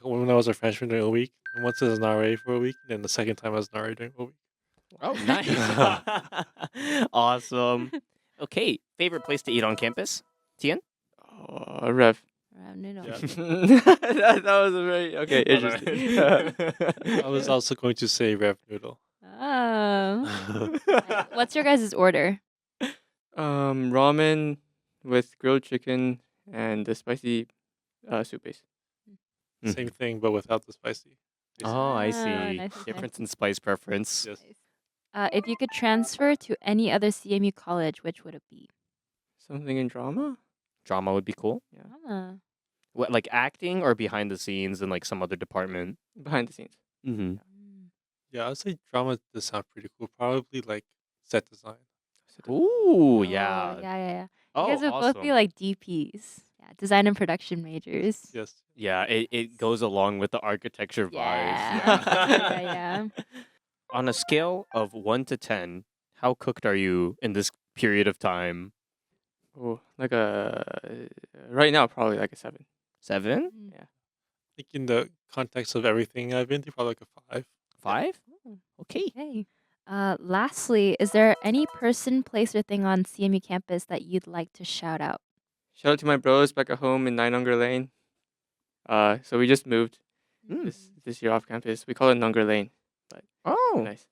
when I was a freshman during a week, and once as an RA for a week, and then the second time as an RA during a week. Oh, nice. Awesome. Okay. Favorite place to eat on campus? Tian? Rev. Noodle. Yeah. that was a very okay. Interesting. I was also going to say Rev Noodle. Oh. What's your guys' order? Ramen with grilled chicken and the spicy soup base. Same thing, but without the spicy. Oh, I Oh, see. nice, nice, Difference in spice preference. Yes. If you could transfer to any other CMU college, which would it be? Something in drama? Drama would be cool. Ah. What, like acting or behind the scenes in like some other department? Behind the scenes. Mm-hmm. Yeah, I'd say drama does sound pretty cool. Probably like set design. Ooh, Oh, yeah. yeah. Oh, You guys would awesome. both be like DPs. Yeah, design and production majors. Yes. Yeah, it goes along with the architecture Yeah. vibes. yeah. On a scale of 1 to 10, how cooked are you in this period of time? Oh, like right now probably like a 7. 7? Mm. I think in the context of everything I've been through, probably like a 5. 5? Oh, Okay. Okay. Lastly, is there any person, place, or thing on CMU campus that you'd like to shout out? Shout out to my bros back at home in 9 Unger Lane. So we just moved Mm. this year off campus. We call it Nunger Lane. Oh, Nice.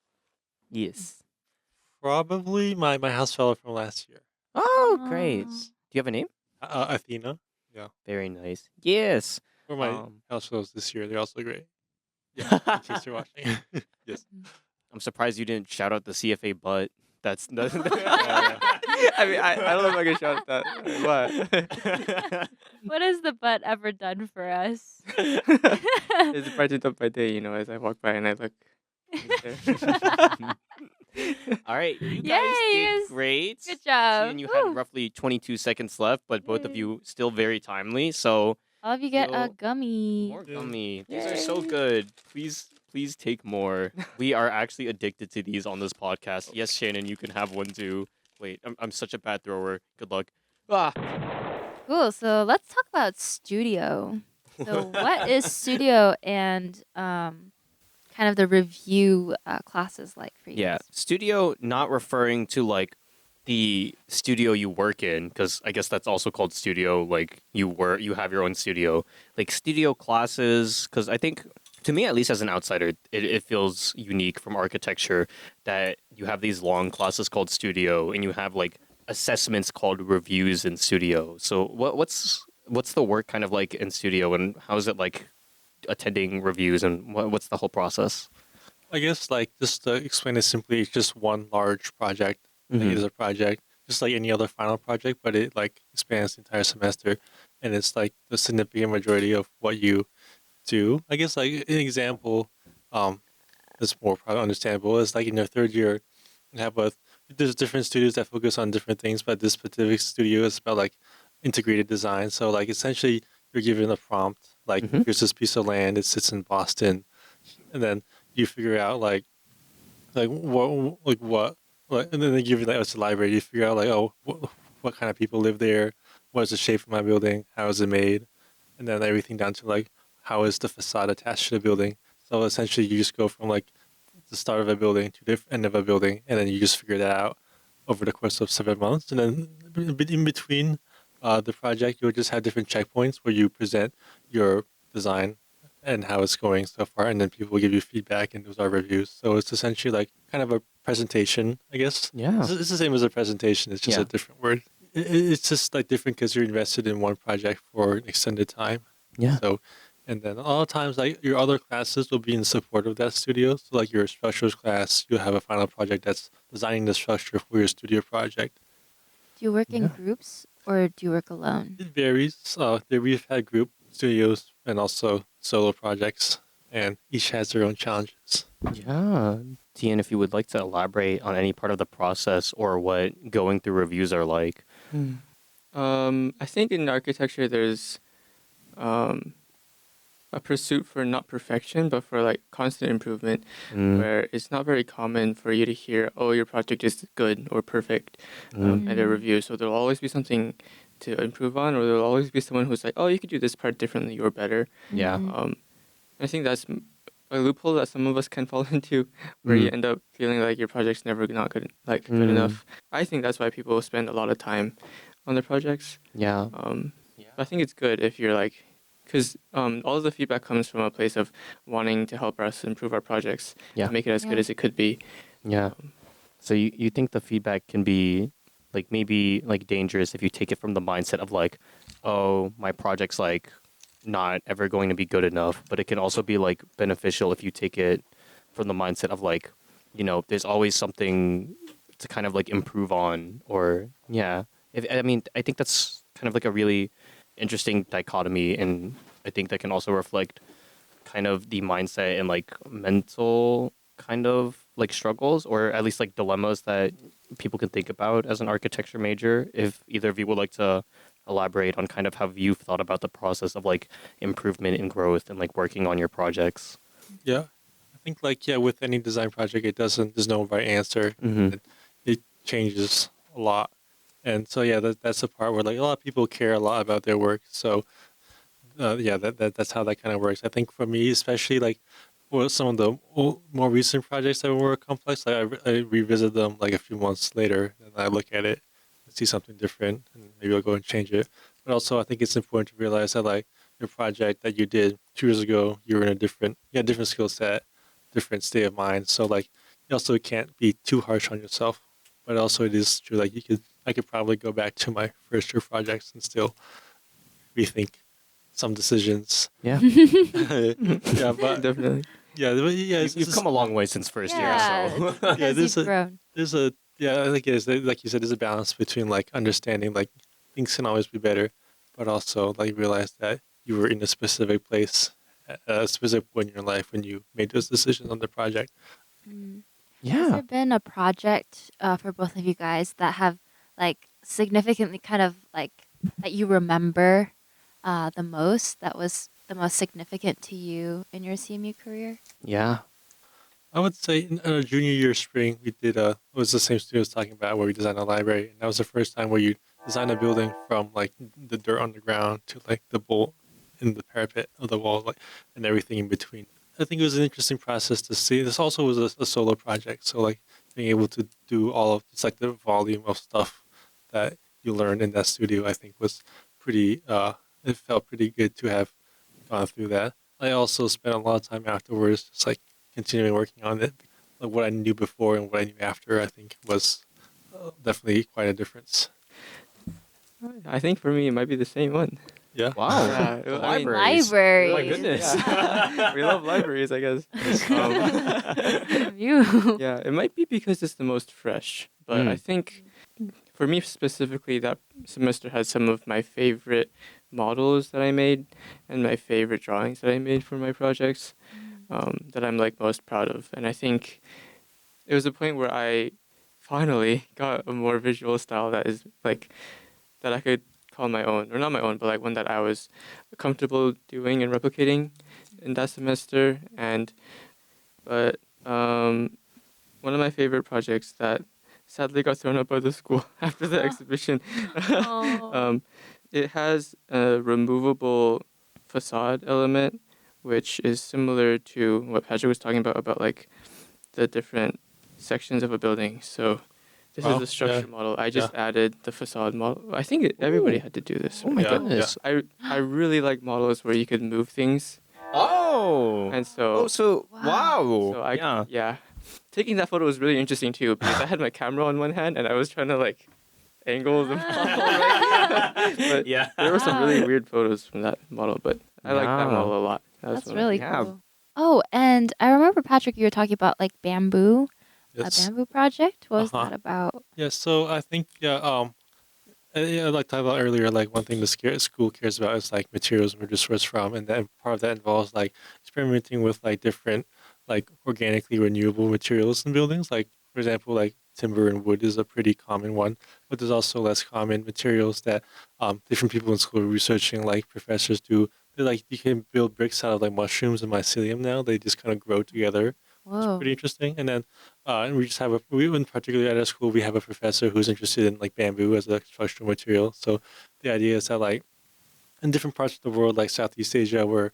yes. Probably my house fellow from last year, Oh, great. Aw. Do you have a name? Athena. Very nice. Yes. Or my Um, house fellows this year. They're also great. Yeah, in case you're watching. Yes. I'm surprised you didn't shout out the CFA butt. That's I mean, I don't know if I can shout that. What? What has the butt ever done for us? It's brightened up by day, as I walk by and I look. All right, you guys Yay, did yes. great. Good job. And you Woo. had roughly 22 seconds left, but both of Yay. you still very timely. So All of you get a Yo, gummy. more Yeah. gummy. These are Yay. so good. Please take more. We are actually addicted to these on this podcast. Yes, Shannon, you can have one too. Wait, I'm such a bad thrower. Good luck. Ah. Cool. So let's talk about studio. So what is studio and kind of the review classes like for you? Yeah, guys? studio, not referring to like the studio you work in, because I guess that's also called studio. Like you have your own studio. Like studio classes, because I think to me, at least as an outsider, it feels unique from architecture that you have these long classes called studio, and you have like assessments called reviews in studio. So what's the work kind of like in studio, and how is it like attending reviews, and what's the whole process? I guess like just to explain it simply, it's just one large project. Like, it is a project, just like any other final project, but it like spans the entire semester, and it's like the significant majority of what you do. I guess like an example, that's more probably understandable is like in your third year, you have there's different studios that focus on different things, but this specific studio is about like integrated design. So like essentially you're given a prompt, like here's this piece of land, it sits in Boston, and then you figure out like what and then they give you like it's a library. You figure out like what kind of people live there, what is the shape of my building, how is it made, and then everything down to like how is the facade attached to the building. So essentially you just go from like the start of a building to the end of a building, and then you just figure that out over the course of 7 months. And then in between the project, you'll just have different checkpoints where you present your design and how it's going so far, and then people will give you feedback, and those are reviews. So it's essentially like kind of a presentation, I guess. Yeah. It's the same as a presentation. It's just Yeah. a different word. It's just like different because you're invested in one project for an extended time. Yeah. So, and then a lot of times, like your other classes will be in support of that studio. So, like your structures class, you'll have a final project that's designing the structure for your studio project. Do you work in Yeah. groups or do you work alone? It varies. We've had group studios and also solo projects, and each has their own challenges. Yeah. Tian, if you would like to elaborate on any part of the process or what going through reviews are like. I think in architecture there's um, a pursuit for not perfection, but for like constant improvement, Mm, where it's not very common for you to hear, "Oh, your project is good or perfect," mm, at a review. So there'll always be something to improve on, or there'll always be someone who's like, "Oh, you could do this part differently or better." yeah. I think that's a loophole that some of us can fall into, where you Mm, end up feeling like your project's never not good, like good mm, enough. I think that's why people spend a lot of time on their projects. yeah. I think it's good if you're like, because all of the feedback comes from a place of wanting to help us improve our projects, Yeah. and make it as good Yeah. as it could be. Yeah. So you think the feedback can be like maybe like dangerous if you take it from the mindset of like, oh, my project's like not ever going to be good enough, but it can also be like beneficial if you take it from the mindset of like, there's always something to kind of like improve on or yeah. I mean, I think that's kind of like a really interesting dichotomy, and I think that can also reflect kind of the mindset and like mental kind of like struggles or at least like dilemmas that people can think about as an architecture major. If either of you would like to elaborate on kind of how you've thought about the process of like improvement and growth and like working on your projects. Yeah, I think like yeah, with any design project, there's no right answer. Mm-hmm. It changes a lot, and so yeah, that's the part where like a lot of people care a lot about their work. So yeah, that's how that kind of works. I think for me, especially like for some of the more recent projects that were more complex, like I revisit them like a few months later, and I look at it and see something different, and maybe I'll go and change it. But also, I think it's important to realize that like your project that you did 2 years ago, you were in you had a different skill set, different state of mind. So like, you also can't be too harsh on yourself. But also, it is true like I could probably go back to my first year projects and still rethink some decisions. Yeah. Yeah, but Definitely. yeah, You've come a long way since first year, Yeah, so it's Yeah, because there's you've grown. there's a yeah, I think it is like you said, there's a balance between like understanding like things can always be better, but also like realize that you were in a specific place at a specific point in your life when you made those decisions on the project. Mm. Has yeah. there been a project for both of you guys that have like significantly kind of like that you remember the most, that was the most significant to you in your CMU career? Yeah. I would say in our junior year spring, we did it was the same studio I was talking about where we designed a library. And that was the first time where you design a building from like the dirt on the ground to like the bolt in the parapet of the wall, like and everything in between. I think it was an interesting process to see. This also was a solo project, so like being able to do all of just like the volume of stuff that you learned in that studio, I think was pretty. It felt pretty good to have gone through that. I also spent a lot of time afterwards, just like continuing working on it. Like what I knew before and what I knew after, I think was definitely quite a difference. I think for me it might be the same one. Yeah. Wow. Yeah, The I mean, libraries. Library. My goodness. Yeah. We love libraries, I guess. You. Yeah, it might be because it's the most fresh, but I Mm. think for me specifically, that semester had some of my favorite models that I made and my favorite drawings that I made for my projects that I'm like most proud of. And I think it was a point where I finally got a more visual style that is like that I could call my own, or not my own, but like one that I was comfortable doing and replicating in that semester. But one of my favorite projects that sadly got thrown up by the school after the exhibition. Oh. It has a removable facade element, which is similar to what Patrick was talking about like the different sections of a building. So this is Wow, the structure yeah, model. I just added the facade model. I think everybody had to do this. Oh my Yeah, goodness. I really like models where you could move things, Oh. and Oh, so wow. so I yeah. yeah, taking that photo was really interesting too because I had my camera on one hand and I was trying to like angle the model. Right? But Yeah. there were some really Wow. weird photos from that model, but I like that Yeah. model a lot. That was That's one of really Yeah. cool. Oh, and I remember Patrick, you were talking about like bamboo, a Yes. bamboo project. What was Uh-huh. that about? Yeah. So I think yeah, like talked about earlier, like one thing the school cares about is like materials and where to source from, and then part of that involves like experimenting with like different like organically renewable materials in buildings. Like for example, like timber and wood is a pretty common one, but there's also less common materials that different people in school are researching, like professors do. They like you can build bricks out of like mushrooms and mycelium now. They just kind of grow together. It's Whoa. pretty interesting. And then and we just have we in particular at our school we have a professor who's interested in like bamboo as a structural material. So the idea is that like in different parts of the world, like Southeast Asia, where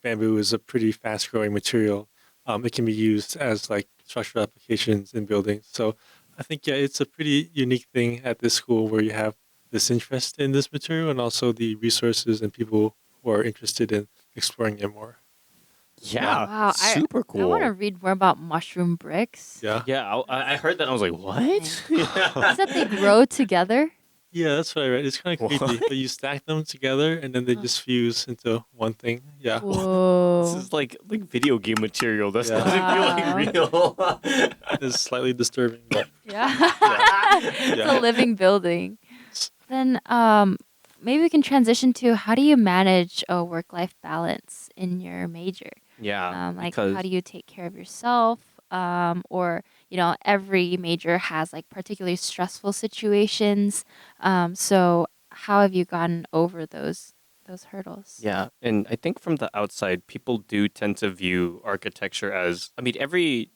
bamboo is a pretty fast growing material, it can be used as like structural applications in buildings. So I think, yeah, it's a pretty unique thing at this school where you have this interest in this material and also the resources and people who are interested in exploring it more. Yeah, Wow. super I want to cool. read more about mushroom bricks. Yeah. Yeah, I heard that. And I was like, what? You said they grow together? Yeah, that's what I read. It's kind of creepy, What? but you stack them together and then they Oh. just fuse into one thing. Yeah. This Whoa. is like video game material. That Yeah. doesn't feel like real. It's slightly disturbing, but Yeah. It's Yeah. a living building. Then maybe we can transition to how do you manage a work-life balance in your major? Yeah, Like because how do you take care of yourself? Or every major has like particularly stressful situations. So how have you gotten over those hurdles? yeah, and I think from the outside, people do tend to view architecture as. I mean, Every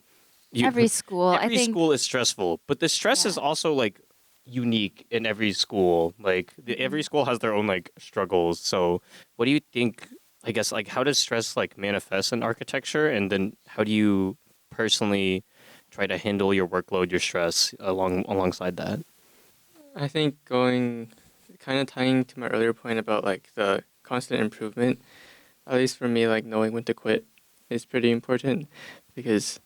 school, I every think. school is stressful, but the stress is Yeah. also like unique in every school. Like every Mhm. school has their own like struggles. So, what do you think? I guess like how does stress like manifest in architecture, and then how do you personally try to handle your workload, your stress alongside that? I think going kind of tying to my earlier point about like the constant improvement, at least for me, like knowing when to quit is pretty important because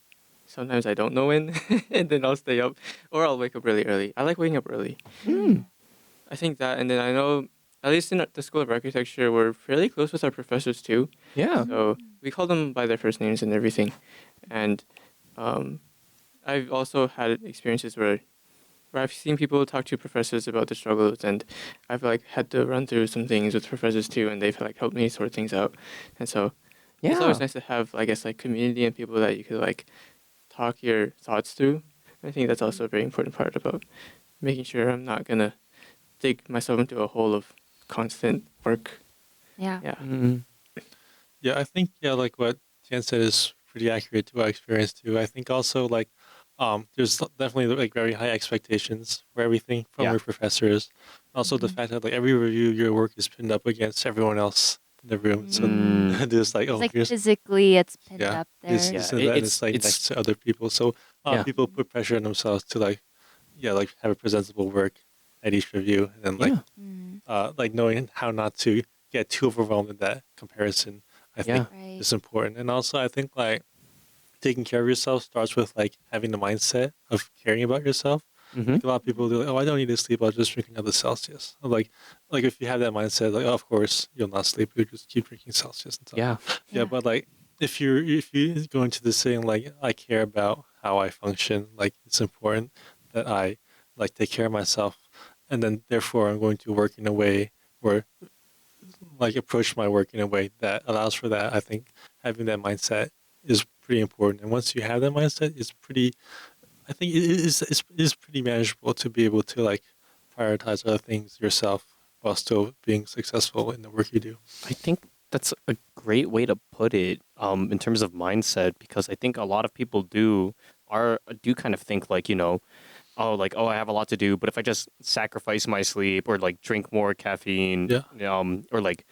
sometimes I don't know when and then I'll stay up or I'll wake up really early. I like waking up early. Hmm. I think that, and then I know at least in the School of Architecture, we're fairly close with our professors too. Yeah. So we call them by their first names and everything. And um, I've also had experiences where I've seen people talk to professors about the struggles, and I've like had to run through some things with professors too, and they've like helped me sort things out. And so it's always Yeah. nice to have, I guess, like community and people that you could like talk your thoughts through. I think that's also a very important part about making sure I'm not gonna dig myself into a hole of constant work. Yeah. Yeah. Mm. Yeah, I think like what Tian said is pretty accurate to our experience too. I think also like there's definitely like very high expectations for everything from Yeah. your professors. Also the Mhm. fact that like every review your work is pinned up against everyone else in the room. So Mm. there's like It's like here's physically it's pinned yeah, up this there. Yeah. and then It's it's like next to other people. So yeah. people put pressure on themselves to like like have a presentable work at each review and then Yeah. like knowing how not to get too overwhelmed in that comparison, I think Yeah. Right. is important. And also, I think like taking care of yourself starts with like having the mindset of caring about yourself. Mm-hmm. Like a lot of people do, like, oh, I don't need to sleep. I'll just drink another Celsius. Or, like if you have that mindset, like, oh, of course you'll not sleep. You just keep drinking Celsius and stuff. Yeah. Yeah, but like if you go into this saying like I care about how I function, like it's important that I like take care of myself, and then therefore I'm going to work in a way where like approach my work in a way that allows for that. I think having that mindset is pretty important, and once you have that mindset, it's pretty. I think it is pretty manageable to be able to like prioritize other things yourself while still being successful in the work you do. I think that's a great way to put it in terms of mindset because I think a lot of people do kind of think like, oh, I have a lot to do, but if I just sacrifice my sleep or like drink more caffeine, Yeah. or like,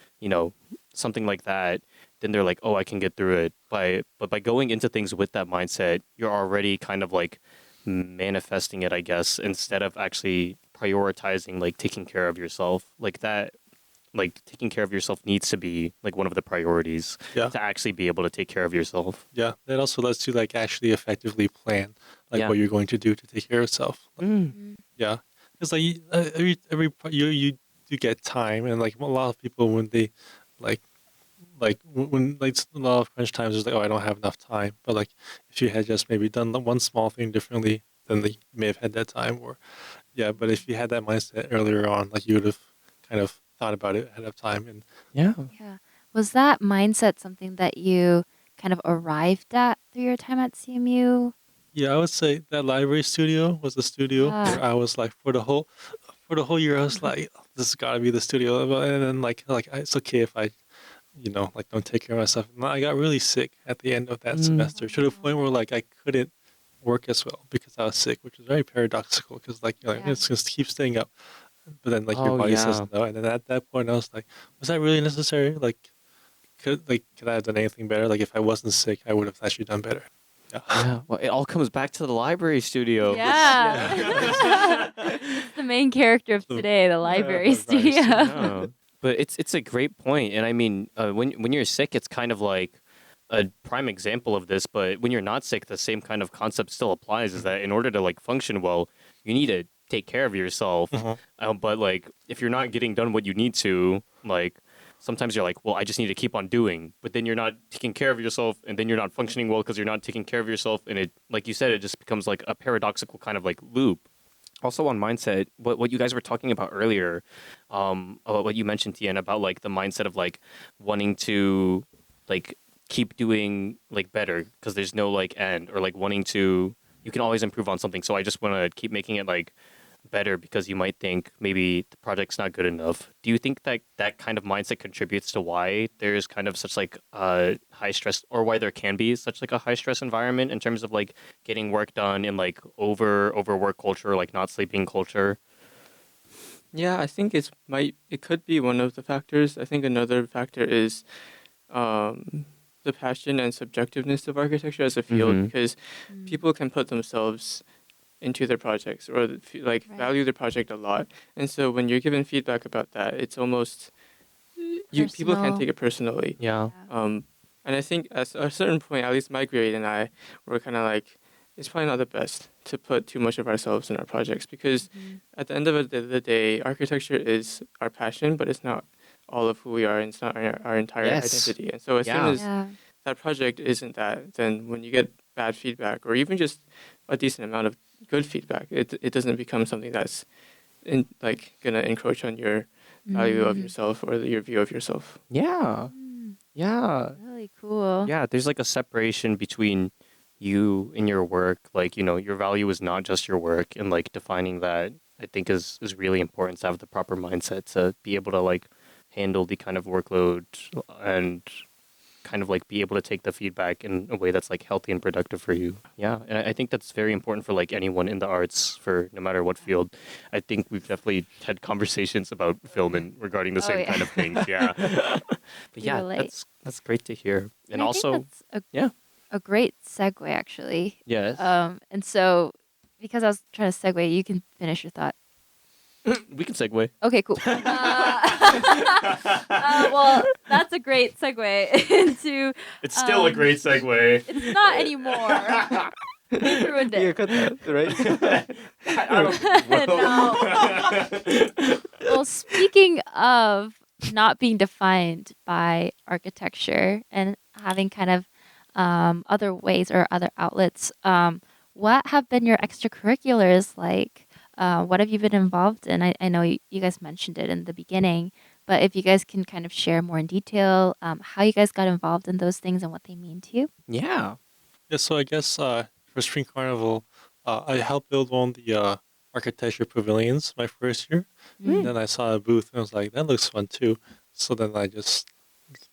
something like that, then they're like, oh, I can get through it. But by going into things with that mindset, you're already kind of like manifesting it, I guess, instead of actually prioritizing like taking care of yourself. Like taking care of yourself needs to be like one of the priorities Yeah. to actually be able to take care of yourself. Yeah, that also lets you like actually effectively plan like Yeah. what you're going to do to take care of yourself. Yeah, it's like you do get time, and like a lot of people when they like when like a lot of crunch times is like, oh, I don't have enough time. But like if you had just maybe done the one small thing differently, then you may have had that time. Or yeah, but if you had that mindset earlier on, like you would have kind of thought about it ahead of time. And Yeah. Yeah. Was that mindset something that you kind kind of arrived at through your time at CMU? Yeah, I would say that library studio was the studio where I was like for the whole year I was like, this has got to be the studio, and then it's okay if I, like don't take care of myself. And I got really sick at the end of that semester to the point where like I couldn't work as well because I was sick, which was very paradoxical because like Yeah. it's just keep staying up, but then like your Oh, body says yeah. no, and then at that point I was like, was that really necessary? Could I have done anything better? Like if I wasn't sick, I would have actually done better. Yeah. Yeah. Well, it all comes back to the library studio. Yeah. It's the main character of today, the library library studio. Yeah. But it's a great point, and I mean, when you're sick, it's kind of like a prime example of this. But when you're not sick, the same kind of concept still applies. Is that in order to like function well, you need to take care of yourself. But like if you're not getting done what you need to, like sometimes you're like, well, I just need to keep on doing. But then you're not taking care of yourself, and then you're not functioning well because you're not taking care of yourself, and it, like you said, it just becomes like a paradoxical kind of like loop. Also on mindset, what you guys were talking about earlier, about what you mentioned, Tian, about like the mindset of like wanting to like keep doing like better because there's no like end, or like wanting to, you can always improve on something. So I just want to keep making it like better because you might think maybe the project's not good enough. Do you think that that kind of mindset contributes to why there's kind of such like high stress, or why there can be such like a high stress environment in terms of like getting work done and like overwork culture, like not sleeping culture? Yeah, I think it could be one of the factors. I think another factor is the passion and subjectiveness of architecture as a field, because people can put themselves into their projects, or like Right. value their project a lot. And so when you're given feedback about that, it's almost people can't Personal. take it personally. Yeah. And I think at a certain point, at least my grade and I were kind of like, it's probably not the best to put too much of ourselves in our projects, because at the end of the day, architecture is our passion, but it's not all of who we are, and it's not our entire Yes. identity. And so as soon Yeah. as Yeah. that project isn't that, then when you get bad feedback, or even just a decent amount of good feedback, it doesn't become something that's gonna encroach on your value of yourself, or your view of yourself. Yeah. Yeah. Really cool. Yeah, there's like a separation between you and your work. Like, your value is not just your work, and like defining that, I think is really important to have the proper mindset to be able to like handle the kind of workload, and kind of like be able to take the feedback in a way that's like healthy and productive for you. Yeah, and I think that's very important for like anyone in the arts, for no matter what field. I think we've definitely had conversations about film and regarding the same yeah. kind of things. Yeah. But You yeah, relate. that's great to hear. And I also, think that's yeah. a great segue, actually. yes, And so, because I was trying to segue, you can finish your thought. we can segue. Okay, cool. Well, that's a great segue into. It's still a Um, great segue. It's not anymore. You ruined Yeah, it. cut that, right? No. Well, speaking of not being defined by architecture and having kind of other ways or other outlets, what have been your extracurriculars like? What have you been involved in? I know you guys mentioned it in the beginning, but if you guys can kind of share more in detail how you guys got involved in those things and what they mean to you. Yeah. Yeah, so I guess for Spring Carnival, I helped build one of the architecture pavilions my first year. Mm. And then I saw a booth and I was like, that looks fun too. So then I just,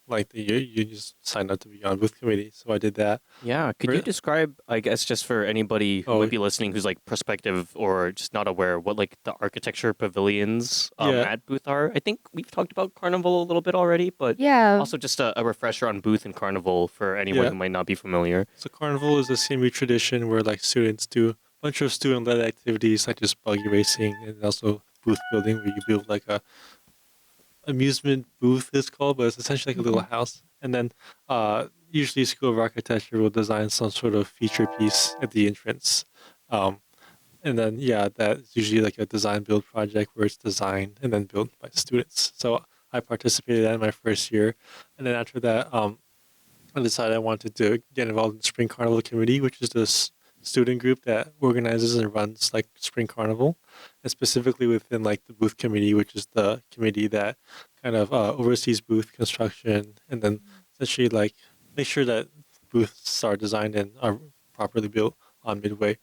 like the year, you just signed up to be on booth committee. So I did that. Yeah. Could you describe, I guess, just for anybody who Oh. might be listening who's like prospective or just not aware, what like the architecture pavilions Yeah. at Booth are? I think we've talked about Carnival a little bit already, but Yeah. also just a refresher on Booth and Carnival for anyone Yeah. who might not be familiar. So Carnival is a CMU tradition where like students do a bunch of student-led activities like just buggy racing and also booth building where you build like a amusement booth is called, but it's essentially like a little house. And then usually School of Architecture will design some sort of feature piece at the entrance. And then that's usually like a design build project where it's designed and then built by students. So I participated in that in my first year. And then after that, I decided I wanted to get involved in the Spring Carnival Committee, which is this student group that organizes and runs like Spring Carnival, and specifically within like the booth committee, which is the committee that kind of oversees booth construction and then essentially like make sure that booths are designed and are properly built on Midway.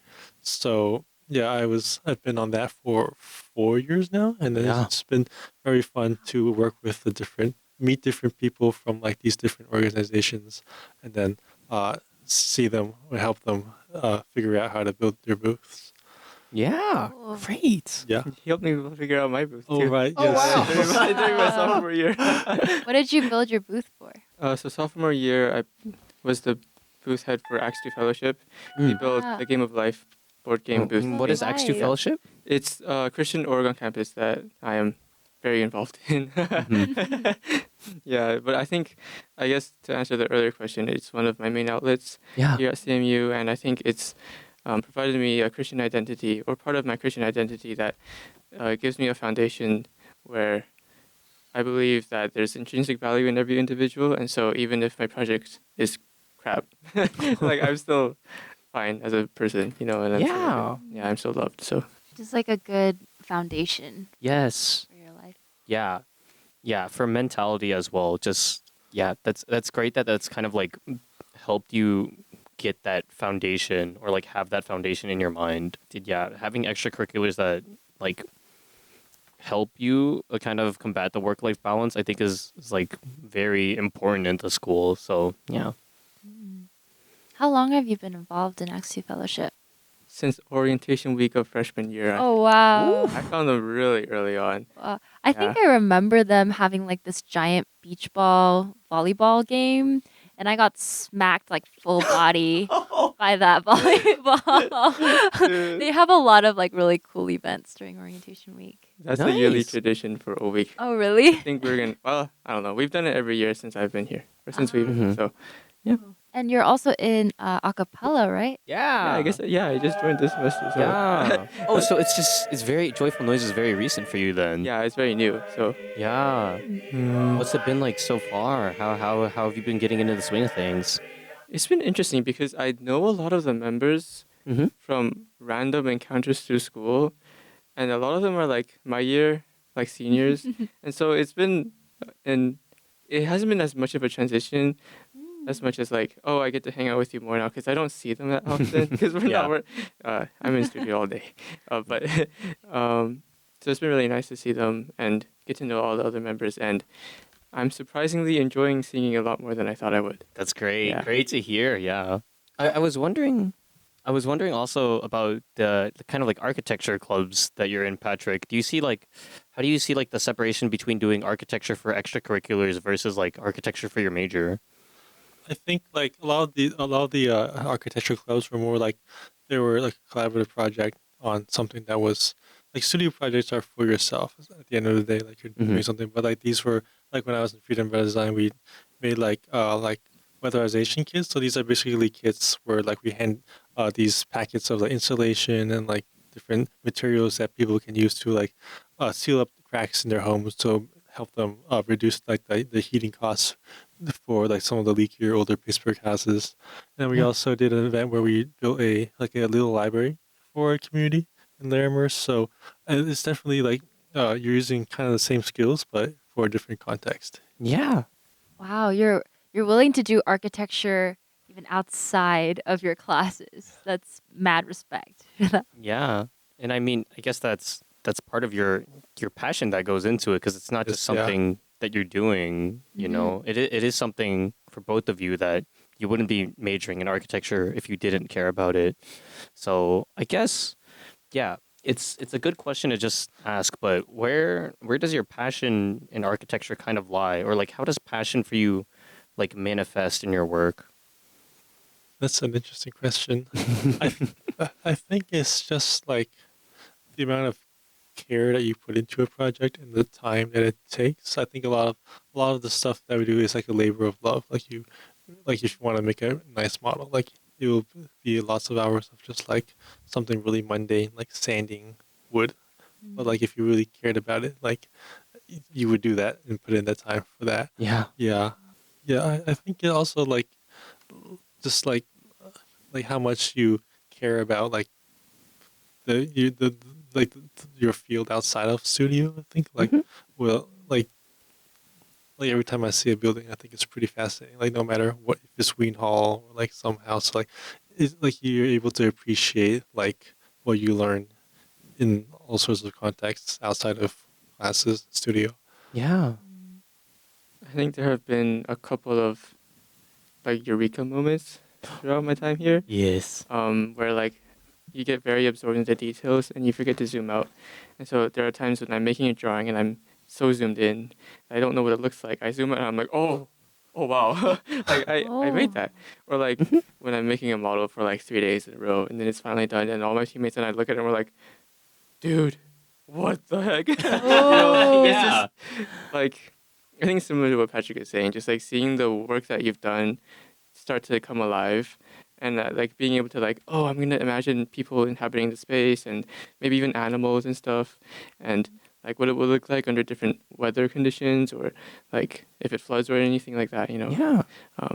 So yeah, I've been on that for 4 years now, and then Yeah. it's been very fun to work with meet different people from like these different organizations, and then see them or help them figure out how to build their booths. Yeah. Cool. Great. Yeah. He helped me figure out my booth Oh too. right. Oh, Yes. wow. During my Wow. sophomore year. What did you build your booth for? So sophomore year, I was the booth head for Axe2 Fellowship. We Mm. built Wow. the Game of Life board game booth. What is X2 Nice. Fellowship? It's a Christian Oregon campus that I am very involved in. Yeah, but I guess to answer the earlier question, it's one of my main outlets Yeah. here at CMU, and I think it's provided me a Christian identity, or part of my Christian identity, that gives me a foundation where I believe that there's intrinsic value in every individual, and so even if my project is crap, like I'm still fine as a person, and I'm Yeah. I'm so loved. So Just like a good foundation Yes. for your life. Yeah. Yeah. For mentality as well. Just yeah. That's great that that's kind of like helped you get that foundation or like have that foundation in your mind. Yeah. Having extracurriculars that like help you kind of combat the work-life balance, I think is like very important in the school. So yeah. How long have you been involved in Axe2 Fellowship? since orientation week of freshman year, Oh wow. I found them really early on. I think I remember them having like this giant beach ball volleyball game, and I got smacked like full body by that volleyball. They have a lot of like really cool events during orientation week. That's a yearly Nice. tradition for a week. Oh really? I think we're gonna. Well, I don't know. We've done it every year since I've been here, or since we've. Mhm. So And you're also in acapella, right? yeah, I guess I just joined this semester. So Yeah. Oh, so it's very joyful noise is very recent for you then. yeah, it's very new. So Yeah. What's it been like so far? How have you been getting into the swing of things? it's been interesting because I know a lot of the members Mm-hmm. from random encounters through school, and a lot of them are like my year, like seniors, and so it's been, and it hasn't been as much of a transition as much as like, oh, I get to hang out with you more now because I don't see them that often because Yeah. I'm in studio all day, but so it's been really nice to see them and get to know all the other members, and I'm surprisingly enjoying singing a lot more than I thought I would. That's great. Yeah. Great to hear. Yeah. I was wondering also about the kind of like architecture clubs that you're in, Patrick. How do you see like the separation between doing architecture for extracurriculars versus like architecture for your major? I think like a lot of the architecture clubs were more like they were like a collaborative project on something that was like studio projects are for yourself at the end of the day, like you're doing something. But like these were like when I was in freedom by design, we made like weatherization kits. So these are basically kits where like we hand these packets of like insulation and like different materials that people can use to like seal up the cracks in their homes to help them reduce like the heating costs for like some of the leakier older Pittsburgh houses. And then we also did an event where we built a little library for our community in Larimer. So it's definitely like you're using kind of the same skills but for a different context. Yeah. Wow, you're willing to do architecture even outside of your classes. That's mad respect. Yeah. And I mean, I guess that's part of your passion that goes into it because it's not just Yes, yeah. something that you're doing, you know. It is something for both of you that you wouldn't be majoring in architecture if you didn't care about it. So, I guess yeah, it's a good question to just ask, but where does your passion in architecture kind of lie, or like how does passion for you like manifest in your work? That's an interesting question. I think it's just like the amount of care that you put into a project and the time that it takes. I think a lot of the stuff that we do is like a labor of love. Like if you want to make a nice model, like it will be lots of hours of just like something really mundane, like sanding wood. But like if you really cared about it, like you would do that and put in the time for that. Yeah. Yeah, yeah. I think it also like just like how much you care about like your field outside of studio. I think like well like every time I see a building, I think it's pretty fascinating. Like no matter what, if it's Ween Hall or like some house, like it's like you're able to appreciate like what you learn in all sorts of contexts outside of classes, studio. Yeah. I think there have been a couple of like eureka moments throughout my time here, Yes. where like you get very absorbed in the details and you forget to zoom out. And so there are times when I'm making a drawing and I'm so zoomed in, I don't know what it looks like. I zoom out and I'm like, oh wow, like I made that. Or like when I'm making a model for like 3 days in a row and then it's finally done and all my teammates and I look at it and we're like, dude, what the heck? You know, it's Yeah. just like, I think similar to what Patrick is saying, just like seeing the work that you've done start to come alive, and like being able to like, oh, I'm gonna imagine people inhabiting the space and maybe even animals and stuff, and like what it would look like under different weather conditions, or like if it floods or anything like that. You know, Yeah. I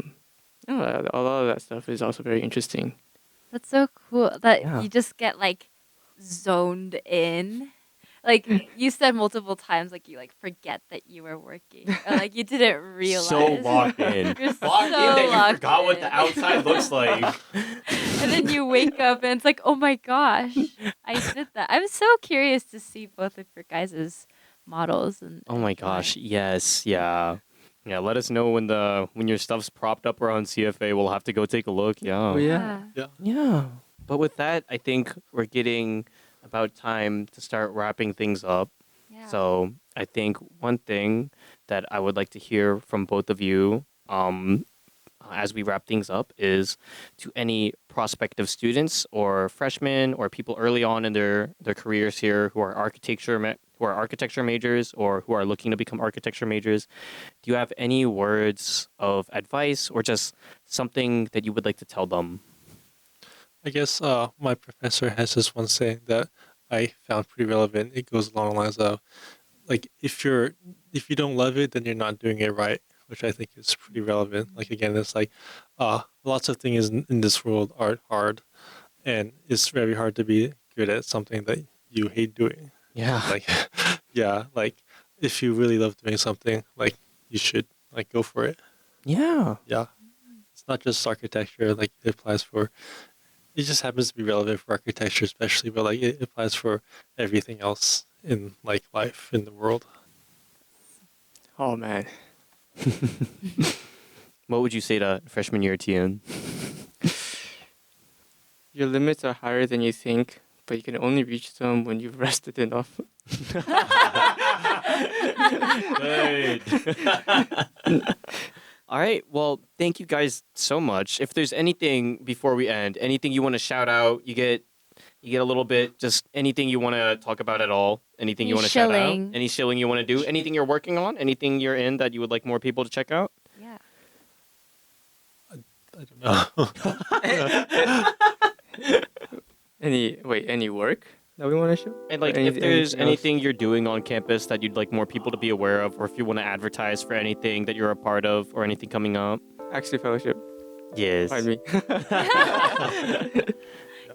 don't know, a lot of that stuff is also very interesting. That's so cool that Yeah. you just get like zoned in. Like you said multiple times, like you like forget that you were working, or like you didn't realize. So locked in. You're Locked so in that you locked forgot what the in. outside looks like. And then you wake up and it's like, oh my gosh, I did that. I'm so curious to see both of your guys' models and. Oh my gosh, yes, yeah. Yeah, let us know when your stuff's propped up around CFA. We'll have to go take a look. Yeah. Oh, yeah. Yeah. But with that, I think we're getting about time to start wrapping things up. Yeah. So I think one thing that I would like to hear from both of you as we wrap things up is to any prospective students or freshmen or people early on in their careers here who are architecture majors or who are looking to become architecture majors. Do you have any words of advice or just something that you would like to tell them? I guess my professor has this one saying that I found pretty relevant. It goes along the lines of, like, if you don't love it, then you're not doing it right, which I think is pretty relevant. Like again, it's like lots of things in this world are hard, and it's very hard to be good at something that you hate doing. Yeah. Like, yeah, like if you really love doing something, like you should like go for it. Yeah. Yeah, it's not just architecture. Like it applies for. It just happens to be relevant for architecture, especially, but like it applies for everything else in like life in the world. Oh man. What would you say to freshman year Tian? Your limits are higher than you think, but you can only reach them when you've rested enough. Good. All right. Well, thank you guys so much. If there's anything before we end, anything you want to shout out, you get a little bit, just anything you want to talk about at all, anything you Any want to shout out, shilling. any shilling you want to do, anything you're working on, anything you're in that you would like more people to check out. Yeah. I don't know. Any work that we want to show? And like, Or if there's anything else? anything you're doing on campus that you'd like more people to be aware of, or if you want to advertise for anything that you're a part of, or anything coming up. Actually, fellowship. Yes. Find me.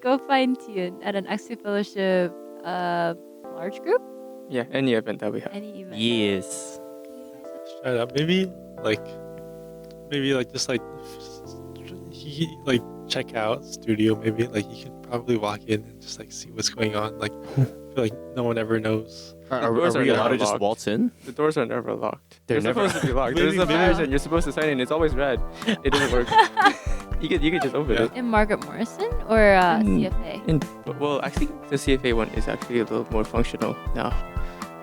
Go find Tian at an Extra Fellowship large group. Yeah, any event that we have. Any event. Yes. Shout out. Maybe like just like like check out studio. Maybe like you can probably walk in and just like see what's going on. Like I feel like no one ever knows. Are doors we are allowed to never just locked. waltz in? The doors are never locked. They're They're never- supposed to be locked. Maybe- There's a maybe- badge and you're supposed to sign in. It's always red. It doesn't work. you could just open Yeah. it. In Margaret Morrison or CFA? Well, I think the CFA one is actually a little more functional now.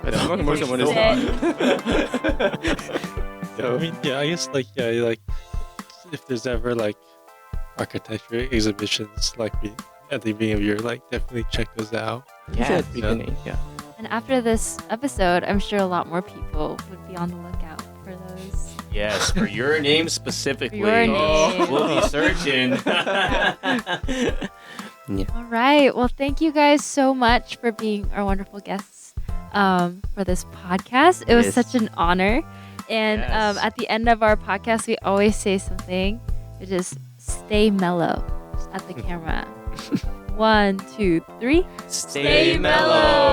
But the Margaret Wait, Morrison one is sit. not. Yeah, I mean, yeah, I guess like like if there's ever like architecture exhibitions like at the beginning of the year, like definitely check those out. Yeah, at the beginning. Yeah. And after this episode, I'm sure a lot more people would be on the lookout for those. Yes, for your name specifically. For your name. We'll be searching. All right. Well, thank you guys so much for being our wonderful guests for this podcast. It was Yes. such an honor. And Yes. at the end of our podcast, we always say something, which is stay mellow. Just at the camera. 1, 2, 3. Stay mellow.